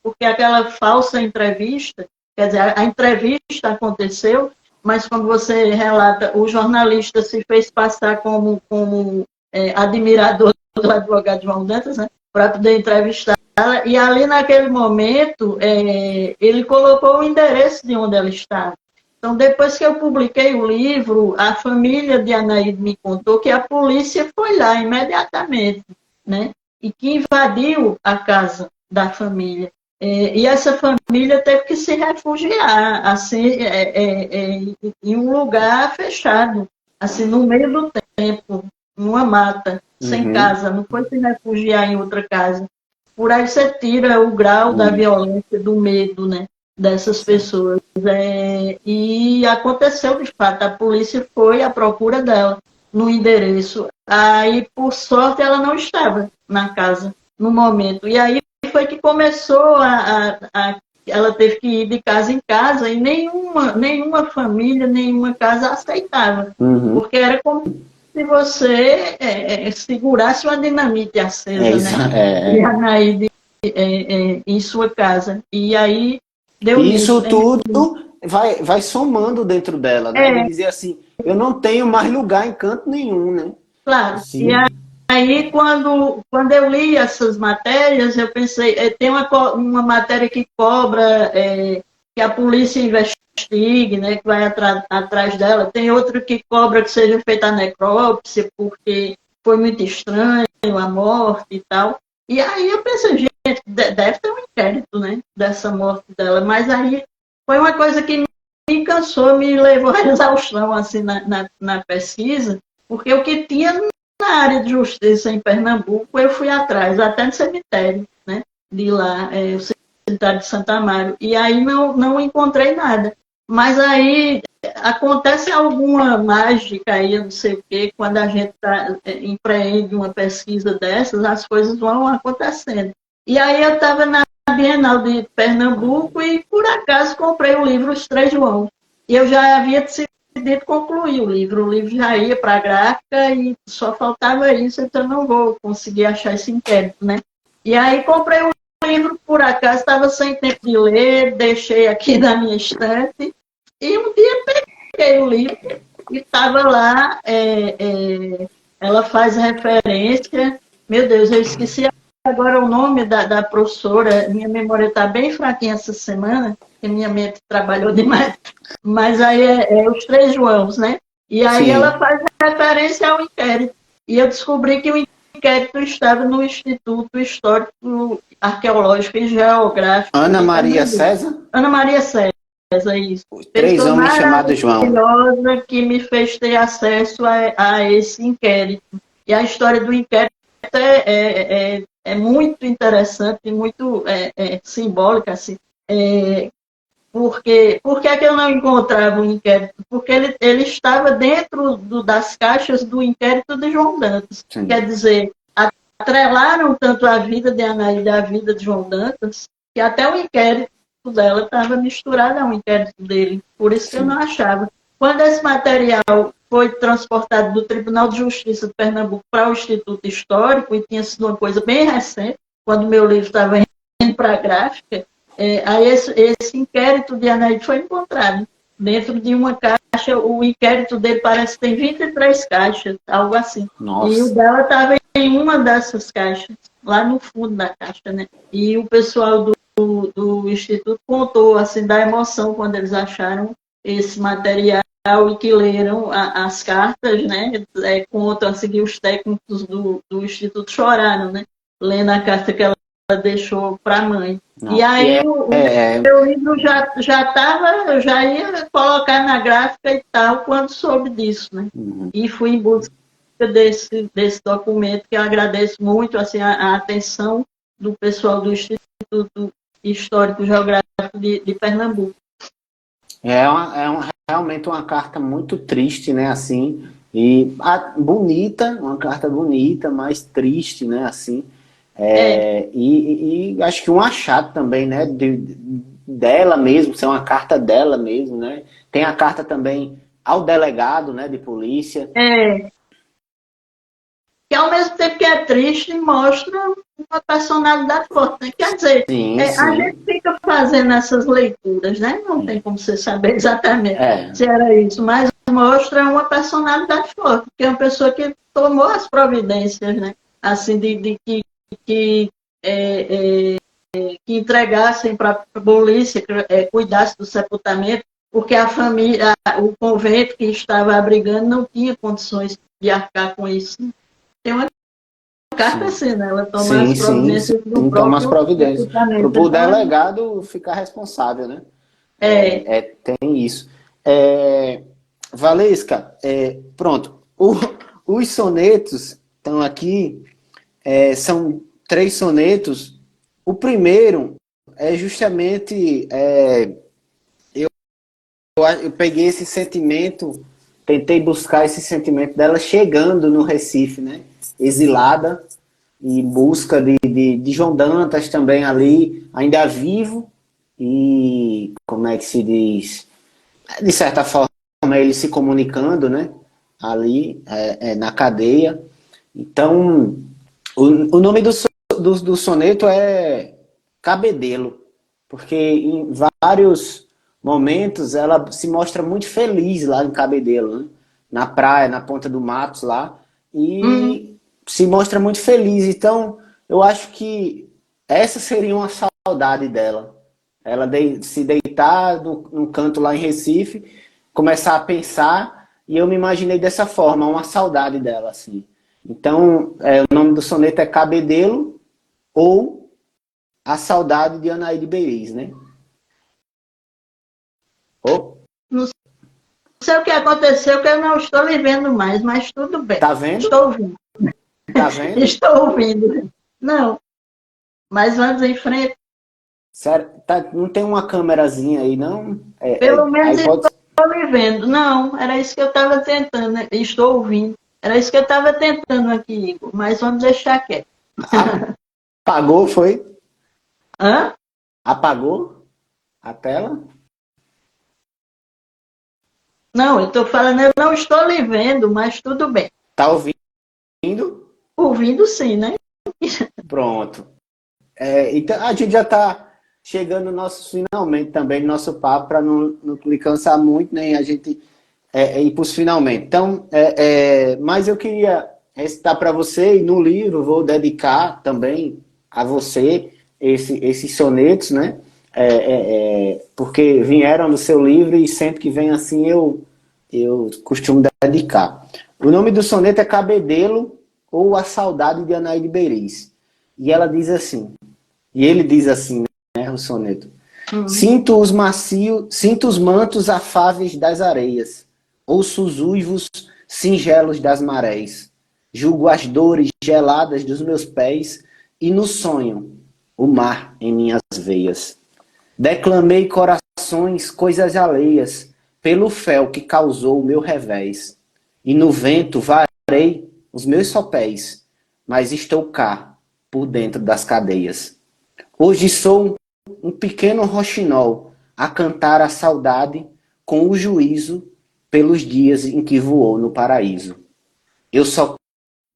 Porque aquela falsa entrevista, quer dizer, a entrevista aconteceu, mas quando você relata, o jornalista se fez passar como admirador do advogado João Dantas, né? Para poder entrevistar. E ali, naquele momento, ele colocou o endereço de onde ela estava. Então, depois que eu publiquei o livro, a família de Anaíde me contou que a polícia foi lá imediatamente, né? E que invadiu a casa da família. E essa família teve que se refugiar, assim, em um lugar fechado, assim, no meio do tempo, numa mata, sem Uhum. casa, não foi se refugiar em outra casa. Por aí você tira o grau da violência, do medo, né, dessas pessoas. E aconteceu de fato, a polícia foi à procura dela no endereço. Aí, por sorte, ela não estava na casa no momento. E aí foi que começou ela teve que ir de casa em casa e nenhuma família, nenhuma casa aceitava. Uhum. Porque era como se você segurasse uma dinamite acesa, né? E a Naide em sua casa. E aí deu E nisso. isso tudo vai somando dentro dela, né? De É, dizer assim, eu não tenho mais lugar em canto nenhum, né? claro. E Assim. aí, quando eu li essas matérias, eu pensei, tem uma matéria que cobra que a polícia investigue, né, que vai atrás dela. Tem outra que cobra que seja feita a necrópsia, porque foi muito estranho a morte e tal. E aí eu pensei, gente, deve ter um inquérito, né, dessa morte dela. Mas aí foi uma coisa que me cansou, me levou à exaustão, assim, na pesquisa, porque o que tinha na área de justiça em Pernambuco, eu fui atrás, até no cemitério, né, de lá, o cemitério de Santa Amaro, e aí não encontrei nada. Mas aí acontece alguma mágica aí, eu não sei o quê, quando a gente empreende uma pesquisa dessas, as coisas vão acontecendo. E aí eu estava na Bienal de Pernambuco e, por acaso, comprei o livro Os Três João. E eu já havia decidido concluir o livro já ia para a gráfica e só faltava isso, então eu não vou conseguir achar esse inquérito, né? E aí comprei o livro, por acaso, estava sem tempo de ler, deixei aqui na minha estante, e um dia peguei o livro e estava lá, ela faz referência, meu Deus, eu esqueci agora o nome da professora, minha memória está bem fraquinha essa semana, porque minha mente trabalhou demais, mas aí os três Joãos, né? E aí ela Sim. faz referência ao inquérito. E eu descobri que o inquérito estava no Instituto Histórico, Arqueológico e Geográfico Ana de Maria Pernambuco. César, Ana Maria César, isso. os três Pessoa homens chamados João. maravilhosa que me fez ter acesso a esse inquérito. E a história do inquérito é muito interessante, muito simbólica, assim. Por que é que eu não encontrava o inquérito? Porque ele estava dentro das caixas do inquérito de João Dantas. Sim. Quer dizer, atrelaram tanto a vida de Anaída à vida de João Dantas, que até o inquérito dela estava misturado ao inquérito dele. Por isso que eu Sim. não achava. Quando esse material foi transportado do Tribunal de Justiça de Pernambuco para o Instituto Histórico, e tinha sido uma coisa bem recente, quando meu livro estava para a gráfica, aí esse inquérito de Anaíde foi encontrado dentro de uma caixa. O inquérito dele parece que tem 23 caixas, algo assim. Nossa. E o dela estava em uma dessas caixas, lá no fundo da caixa, né? E o pessoal do Instituto contou, assim, da emoção quando eles acharam esse material e que leram as cartas, né? Contam, assim, os técnicos do Instituto choraram, né? Lendo a carta que ela deixou para a mãe. Não. E aí o meu livro eu já ia colocar na gráfica e tal, quando soube disso, né? Uhum. E fui em busca desse documento, que eu agradeço muito, assim, a atenção do pessoal do Instituto Histórico Geográfico de Pernambuco. Realmente uma carta muito triste, né, assim, e bonita, uma carta bonita, mas triste, né, assim, e acho que um achado também, né, dela mesmo, ser uma carta dela mesmo, né, tem a carta também ao delegado, né, de polícia. Que ao mesmo tempo que é triste, mostra uma personalidade forte, né? Quer dizer, Sim. A gente fica fazendo essas leituras, né? Não tem como você saber exatamente se era isso, mas mostra uma personalidade forte, que é uma pessoa que tomou as providências, né? Assim, que entregassem para a polícia, cuidasse do sepultamento, porque a família, o convento que estava abrigando não tinha condições de arcar com isso. Tem uma carta assim, né? Ela toma as providências do toma as próprio providências. sepultamento. Para o delegado ficar responsável, né? Tem isso. Valesca, pronto. Os sonetos estão aqui, são 3 sonetos. O primeiro é justamente... eu peguei esse sentimento, tentei buscar esse sentimento dela chegando no Recife, né? Exilada, em busca de João Dantas também ali, ainda vivo, e como é que se diz? De certa forma, ele se comunicando, né? Ali, na cadeia. Então, o nome do soneto é Cabedelo, porque em vários momentos ela se mostra muito feliz lá em Cabedelo, né? Na praia, na Ponta do Matos lá, e se mostra muito feliz. Então, eu acho que essa seria uma saudade dela. Ela se deitar num canto lá em Recife, começar a pensar, e eu me imaginei dessa forma, uma saudade dela, assim. Então, o nome do soneto é Cabedelo, ou A Saudade de Anaíde Beiriz, né? Não sei o que aconteceu, que eu não estou lhe vendo mais, mas tudo bem. Tá vendo? Estou ouvindo. Tá vendo? Estou ouvindo. Não, mas vamos em frente. Sério, não tem uma câmerazinha aí, não? Pelo menos pode... estou lhe vendo. Não, era isso que eu estava tentando, né? Estou ouvindo. Era isso que eu estava tentando aqui, Igor, mas vamos deixar quieto. Apagou, foi? Hã? Apagou a tela? Não, eu estou falando, eu não estou lhe vendo, mas tudo bem. Tá ouvindo? Ouvindo sim, né? Pronto. Então a gente já está chegando no nosso finalmente também, no nosso papo, para não lhe cansar muito, nem a gente ir para os finalmente. Então, mas eu queria recitar para você, e no livro vou dedicar também a você esses sonetos, né? Porque vieram do seu livro e sempre que vem assim eu costumo dedicar. O nome do soneto é Cabedelo, ou A Saudade de Anaíde Beiriz. E ela diz assim, e ele diz assim, né, o soneto. Sinto os mantos afáveis das areias, ouço os uivos singelos das marés, julgo as dores geladas dos meus pés, e no sonho, o mar em minhas veias. Declamei corações, coisas alheias, pelo fel que causou o meu revés, e no vento varei os meus sopés, mas estou cá, por dentro das cadeias. Hoje sou um pequeno roxinol a cantar a saudade com o juízo pelos dias em que voou no paraíso. Eu só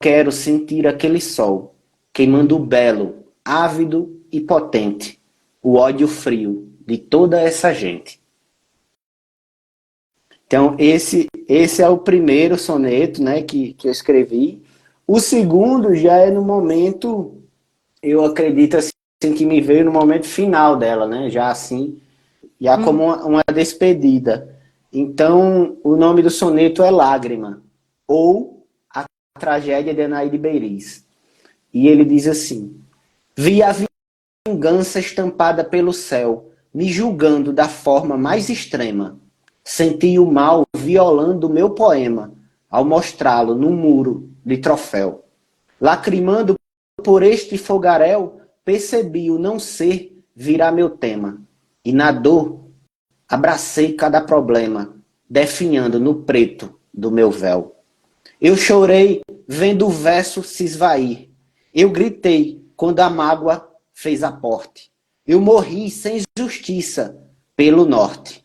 quero sentir aquele sol queimando belo ávido e potente, o ódio frio de toda essa gente. Então, esse é o primeiro soneto, né, que eu escrevi. O segundo já é no momento, eu acredito assim, que me veio no momento final dela, né, já assim, já como uma despedida. Então, o nome do soneto é Lágrima, ou A Tragédia de Enaíde Beiriz. E ele diz assim: vi a vingança estampada pelo céu, me julgando da forma mais extrema. Senti o mal violando o meu poema, ao mostrá-lo num muro de troféu. Lacrimando por este fogaréu, percebi o não ser virar meu tema. E na dor, abracei cada problema, definhando no preto do meu véu. Eu chorei vendo o verso se esvair. Eu gritei quando a mágoa fez aporte. Eu morri sem justiça pelo norte.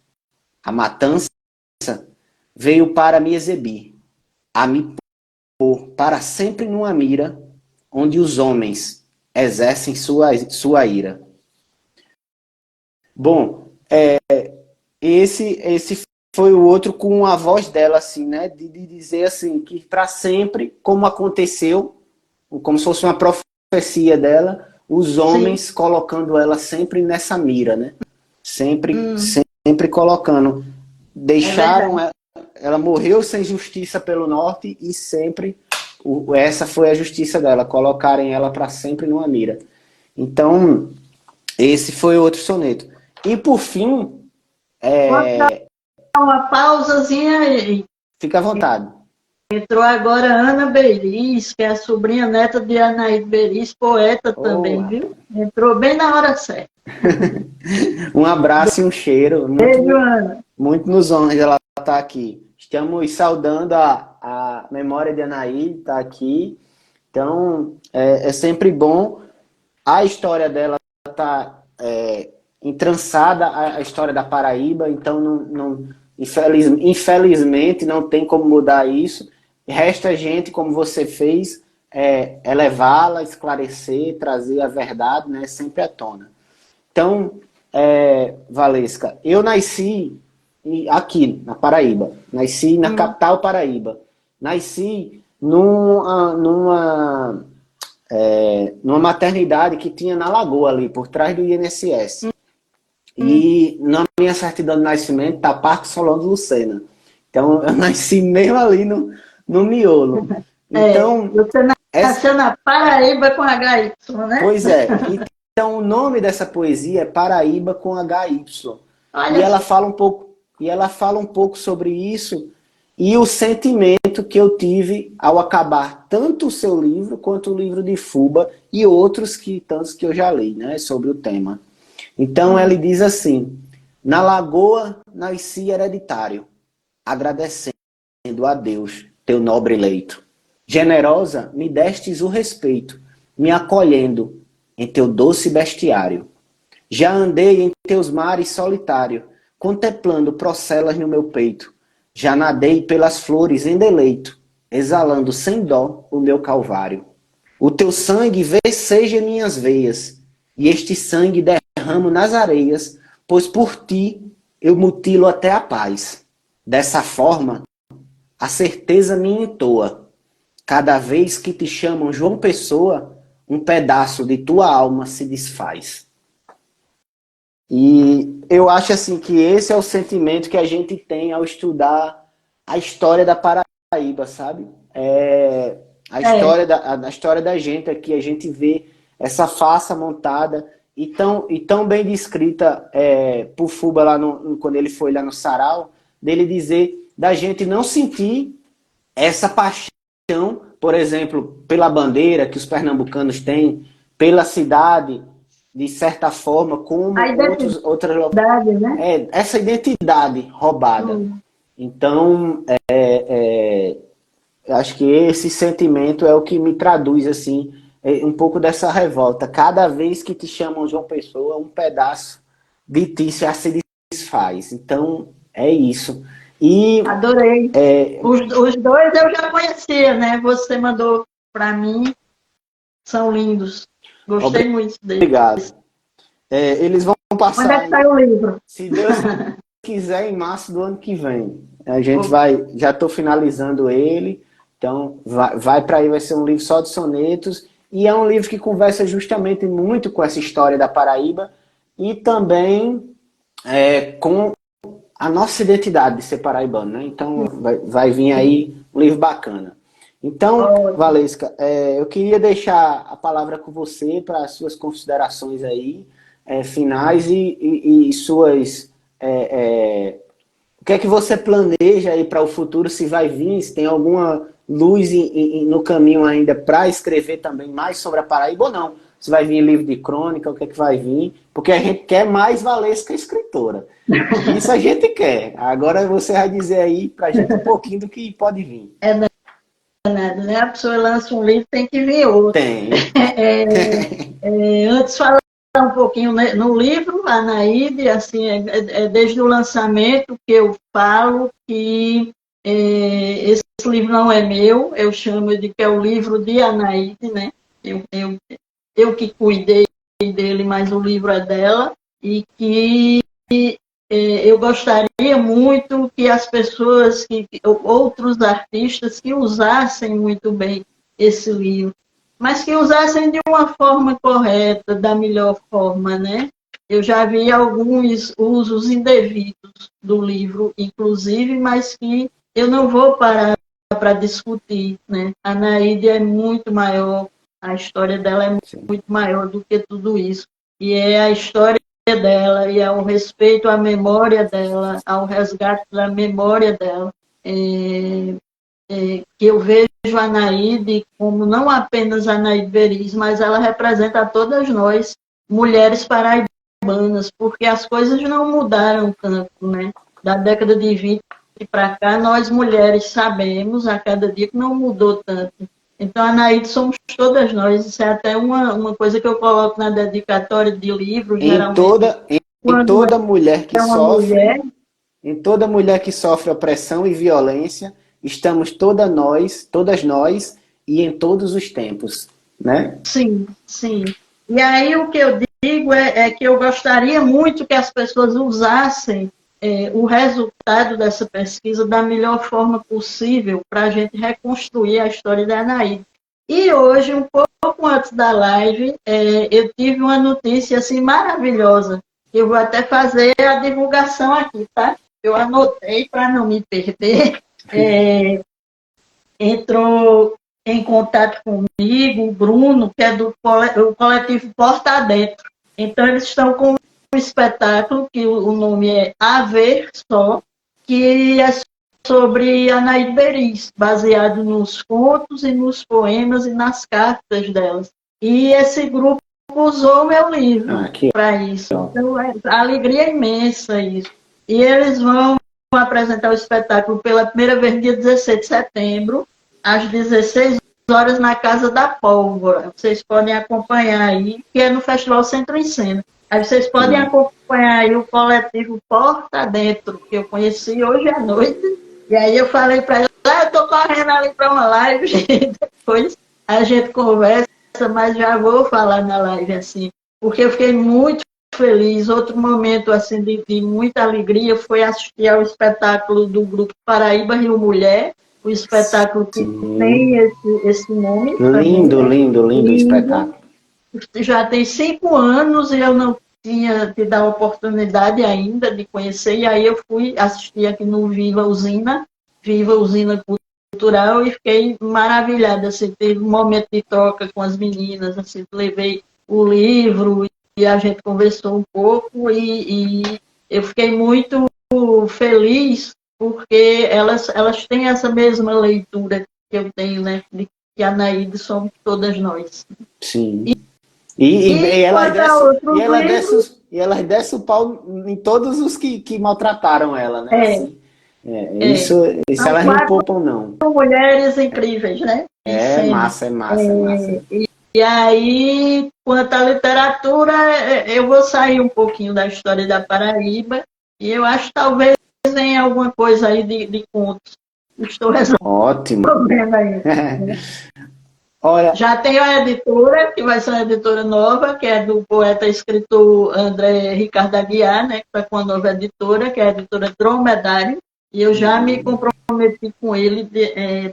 A matança veio para me exibir, a me pôr para sempre numa mira, onde os homens exercem sua ira. Bom, esse foi o outro com a voz dela, assim, né? De dizer assim, que para sempre, como aconteceu, como se fosse uma profecia dela, os homens Sim. colocando ela sempre nessa mira, né? Sempre colocando. Deixaram ela morreu sem justiça pelo norte e sempre essa foi a justiça dela, colocarem ela para sempre numa mira. Então, esse foi outro soneto. E por fim, uma pausazinha aí. Fica à vontade. Entrou agora Ana Beiriz, que é a sobrinha neta de Anaíde Beiriz, poeta também, viu? Entrou bem na hora certa. Um abraço e um cheiro. Beijo, Ana. Muito nos honra de ela estar aqui. Estamos saudando a memória de Anaíde, está aqui. Então, é sempre bom. A história dela está entrançada, a história da Paraíba, então infelizmente não tem como mudar isso. Resta a gente, como você fez, elevá-la, esclarecer, trazer a verdade, né, sempre à tona. Então, Valesca, eu nasci aqui, na Paraíba. Nasci na capital Paraíba. Nasci numa maternidade que tinha na Lagoa ali, por trás do INSS. E na minha certidão de nascimento tá Parque Solon de Lucena. Então eu nasci mesmo ali no miolo. Então, você nasceu na Paraíba com HY, né? Pois é. Então o nome dessa poesia é Paraíba com HY. Olha e ela fala um pouco sobre isso e o sentimento que eu tive ao acabar tanto o seu livro quanto o livro de Fuba e tantos que eu já li, né, sobre o tema. Então ele diz assim: na lagoa nasci hereditário, agradecendo a Deus teu nobre leito. Generosa me destes o respeito, me acolhendo em teu doce bestiário. Já andei em teus mares solitário, contemplando procelas no meu peito. Já nadei pelas flores em deleito, exalando sem dó o meu calvário. O teu sangue verseja em minhas veias, e este sangue derramo nas areias, pois por ti eu mutilo até a paz. Dessa forma, a certeza me entoa. Cada vez que te chamam João Pessoa, um pedaço de tua alma se desfaz. E eu acho assim que esse é o sentimento que a gente tem ao estudar a história da Paraíba, sabe? A história da gente aqui, a gente vê essa farsa montada e tão bem descrita por Fuba lá quando ele foi lá no Sarau, dele dizer da gente não sentir essa paixão, por exemplo, pela bandeira que os pernambucanos têm, pela cidade, de certa forma, como outras localidades, né? Essa identidade roubada. Então, acho que esse sentimento é o que me traduz assim, um pouco dessa revolta. Cada vez que te chamam João Pessoa, um pedaço de ti já se desfaz. Então, é isso. E, adorei. Os dois eu já conhecia, né? Você mandou para mim, são lindos. Gostei muito dele. Obrigado. Eles vão passar... Onde é que sai o livro? Se Deus quiser, em março do ano que vem. A gente vai... Já estou finalizando ele. Então, vai para aí, vai ser um livro só de sonetos. E é um livro que conversa justamente muito com essa história da Paraíba. E também com a nossa identidade de ser paraibano, né? Então, vai vir aí um livro bacana. Então, Valesca, eu queria deixar a palavra com você para as suas considerações aí, finais e suas... o que é que você planeja aí para o futuro, se vai vir, se tem alguma luz no caminho ainda para escrever também mais sobre a Paraíba ou não? Se vai vir livro de crônica, o que é que vai vir? Porque a gente quer mais Valesca escritora. Isso a gente quer. Agora você vai dizer aí para a gente um pouquinho do que pode vir. Né? A pessoa lança um livro, tem que vir outro. Tem. Antes, falar um pouquinho no livro, Anaíde, assim, desde o lançamento que eu falo que esse livro não é meu, eu chamo de que é o livro de Anaíde, né? Eu que cuidei dele, mas o livro é dela, e que eu gostaria muito que as pessoas, outros artistas, que usassem muito bem esse livro, mas que usassem de uma forma correta, da melhor forma, né? Eu já vi alguns usos indevidos do livro, inclusive, mas que eu não vou parar para discutir, né? A Anaíde é muito maior, a história dela é muito maior do que tudo isso, e é a história dela e ao respeito à memória dela, ao resgate da memória dela, que eu vejo a Anaíde como não apenas a Anaíde Veriz, mas ela representa todas nós, mulheres paraibanas, porque as coisas não mudaram tanto, né? Da década de 20 para cá, nós mulheres sabemos a cada dia que não mudou tanto. Então, a Anaíde somos todas nós. Isso é até uma coisa que eu coloco na dedicatória de livro, geralmente. Em toda mulher que sofre, em toda mulher que sofre opressão e violência, estamos todas nós e em todos os tempos, né? Sim, sim. E aí o que eu digo é que eu gostaria muito que as pessoas usassem o resultado dessa pesquisa da melhor forma possível para a gente reconstruir a história da Anaíde. E hoje, um pouco antes da live, eu tive uma notícia assim maravilhosa. Eu vou até fazer a divulgação aqui, tá? Eu anotei para não me perder. Entrou em contato comigo o Bruno, que é do coletivo Porta Adentro. Então, eles estão com um espetáculo, que o nome é A Ver Só, que é sobre Anaíde Veriz, baseado nos contos e nos poemas e nas cartas delas. E esse grupo usou meu livro para isso. Então, é alegria imensa isso. E eles vão apresentar o espetáculo pela primeira vez dia 16 de setembro, às 16 horas na Casa da Pólvora. Vocês podem acompanhar aí, que é no Festival Centro em Cena. Aí vocês podem acompanhar aí o coletivo Porta Dentro, que eu conheci hoje à noite. E aí eu falei para ela, eu estou correndo ali para uma live, depois a gente conversa, mas já vou falar na live assim, porque eu fiquei muito feliz. Outro momento assim de muita alegria foi assistir ao espetáculo do grupo Paraíba Rio Mulher, o espetáculo que tem esse nome. Lindo, lindo, lindo espetáculo. Já tem 5 anos e eu não tinha tido a oportunidade ainda de conhecer, e aí eu fui assistir aqui no Viva Usina Cultural, e fiquei maravilhada, assim, teve um momento de troca com as meninas, assim, levei o livro e a gente conversou um pouco, e eu fiquei muito feliz porque elas têm essa mesma leitura que eu tenho, né, de que a Anaíde somos todas nós. Sim. E ela desce o pau em todos os que maltrataram ela, né? Assim, isso elas não poupam, não. São mulheres incríveis, né? É massa. E aí, quanto à literatura, eu vou sair um pouquinho da história da Paraíba, e eu acho que talvez venha alguma coisa aí de contos. Estou resolvendo Ótimo. o problema aí. Olha, Já tem a editora, que vai ser uma editora nova, que é do poeta e escritor André Ricardo Aguiar, né, que está com a nova editora, que é a editora Dromedário, e eu já me comprometi com ele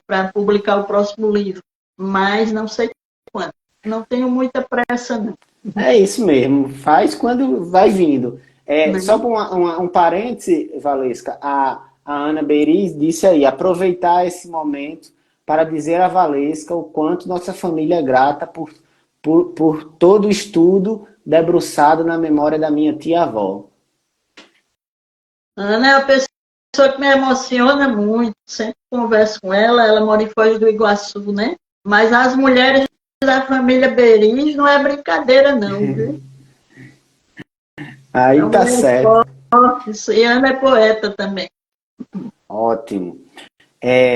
para publicar o próximo livro, mas não sei quando. Não tenho muita pressa, não. é isso mesmo, faz quando vai vindo. Né? Só para um parêntese, Valesca, a Ana Beiriz disse aí, aproveitar esse momento para dizer a Valesca o quanto nossa família é grata por todo o estudo debruçado na memória da minha tia-avó. Ana é uma pessoa que me emociona muito, sempre converso com ela, ela mora em Foz do Iguaçu, né? Mas as mulheres da família Beris não é brincadeira, não, viu? Aí São tá mulheres certo, fortes, e Ana é poeta também. ótimo.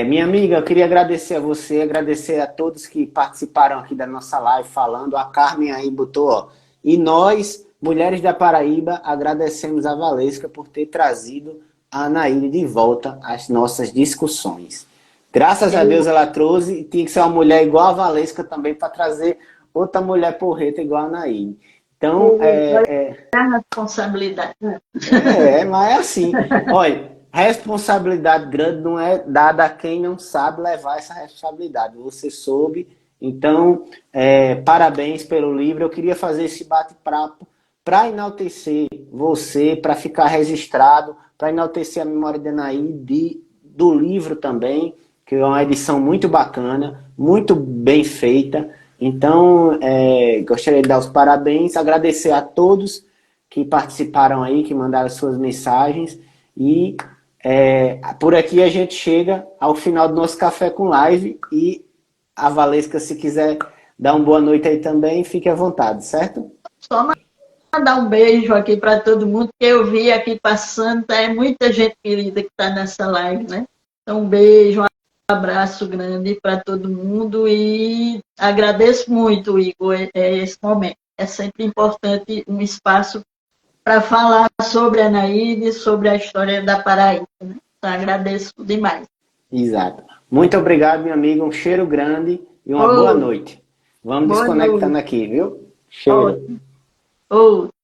Minha amiga, eu queria agradecer a você, agradecer a todos que participaram aqui da nossa live falando. A Carmen aí botou, ó. E nós, mulheres da Paraíba, agradecemos a Valesca por ter trazido a Anaíde de volta às nossas discussões. Graças a Deus ela trouxe, e tinha que ser uma mulher igual a Valesca também para trazer outra mulher porreta igual a Anaíde. Então, É a responsabilidade. mas é assim. Olha, responsabilidade grande não é dada a quem não sabe levar essa responsabilidade. Você soube. Então, parabéns pelo livro. Eu queria fazer esse bate-papo para enaltecer você, para ficar registrado, para enaltecer a memória de Anaí, do livro também, que é uma edição muito bacana, muito bem feita. Então, gostaria de dar os parabéns, agradecer a todos que participaram aí, que mandaram suas mensagens. E por aqui a gente chega ao final do nosso Café com Live. E a Valesca, se quiser dar uma boa noite aí também, fique à vontade, certo? Só mandar um beijo aqui para todo mundo, que eu vi aqui passando, é muita gente querida que está nessa live, né? Então, um beijo, um abraço grande para todo mundo e agradeço muito, Igor, esse momento. É sempre importante um espaço para falar sobre a Anaíde, sobre a história da Paraíba. Né? Então, agradeço demais. Exato. Muito obrigado, meu amigo. Um cheiro grande e uma boa noite. Vamos Boa desconectando noite. aqui, viu? Cheiro. Outro.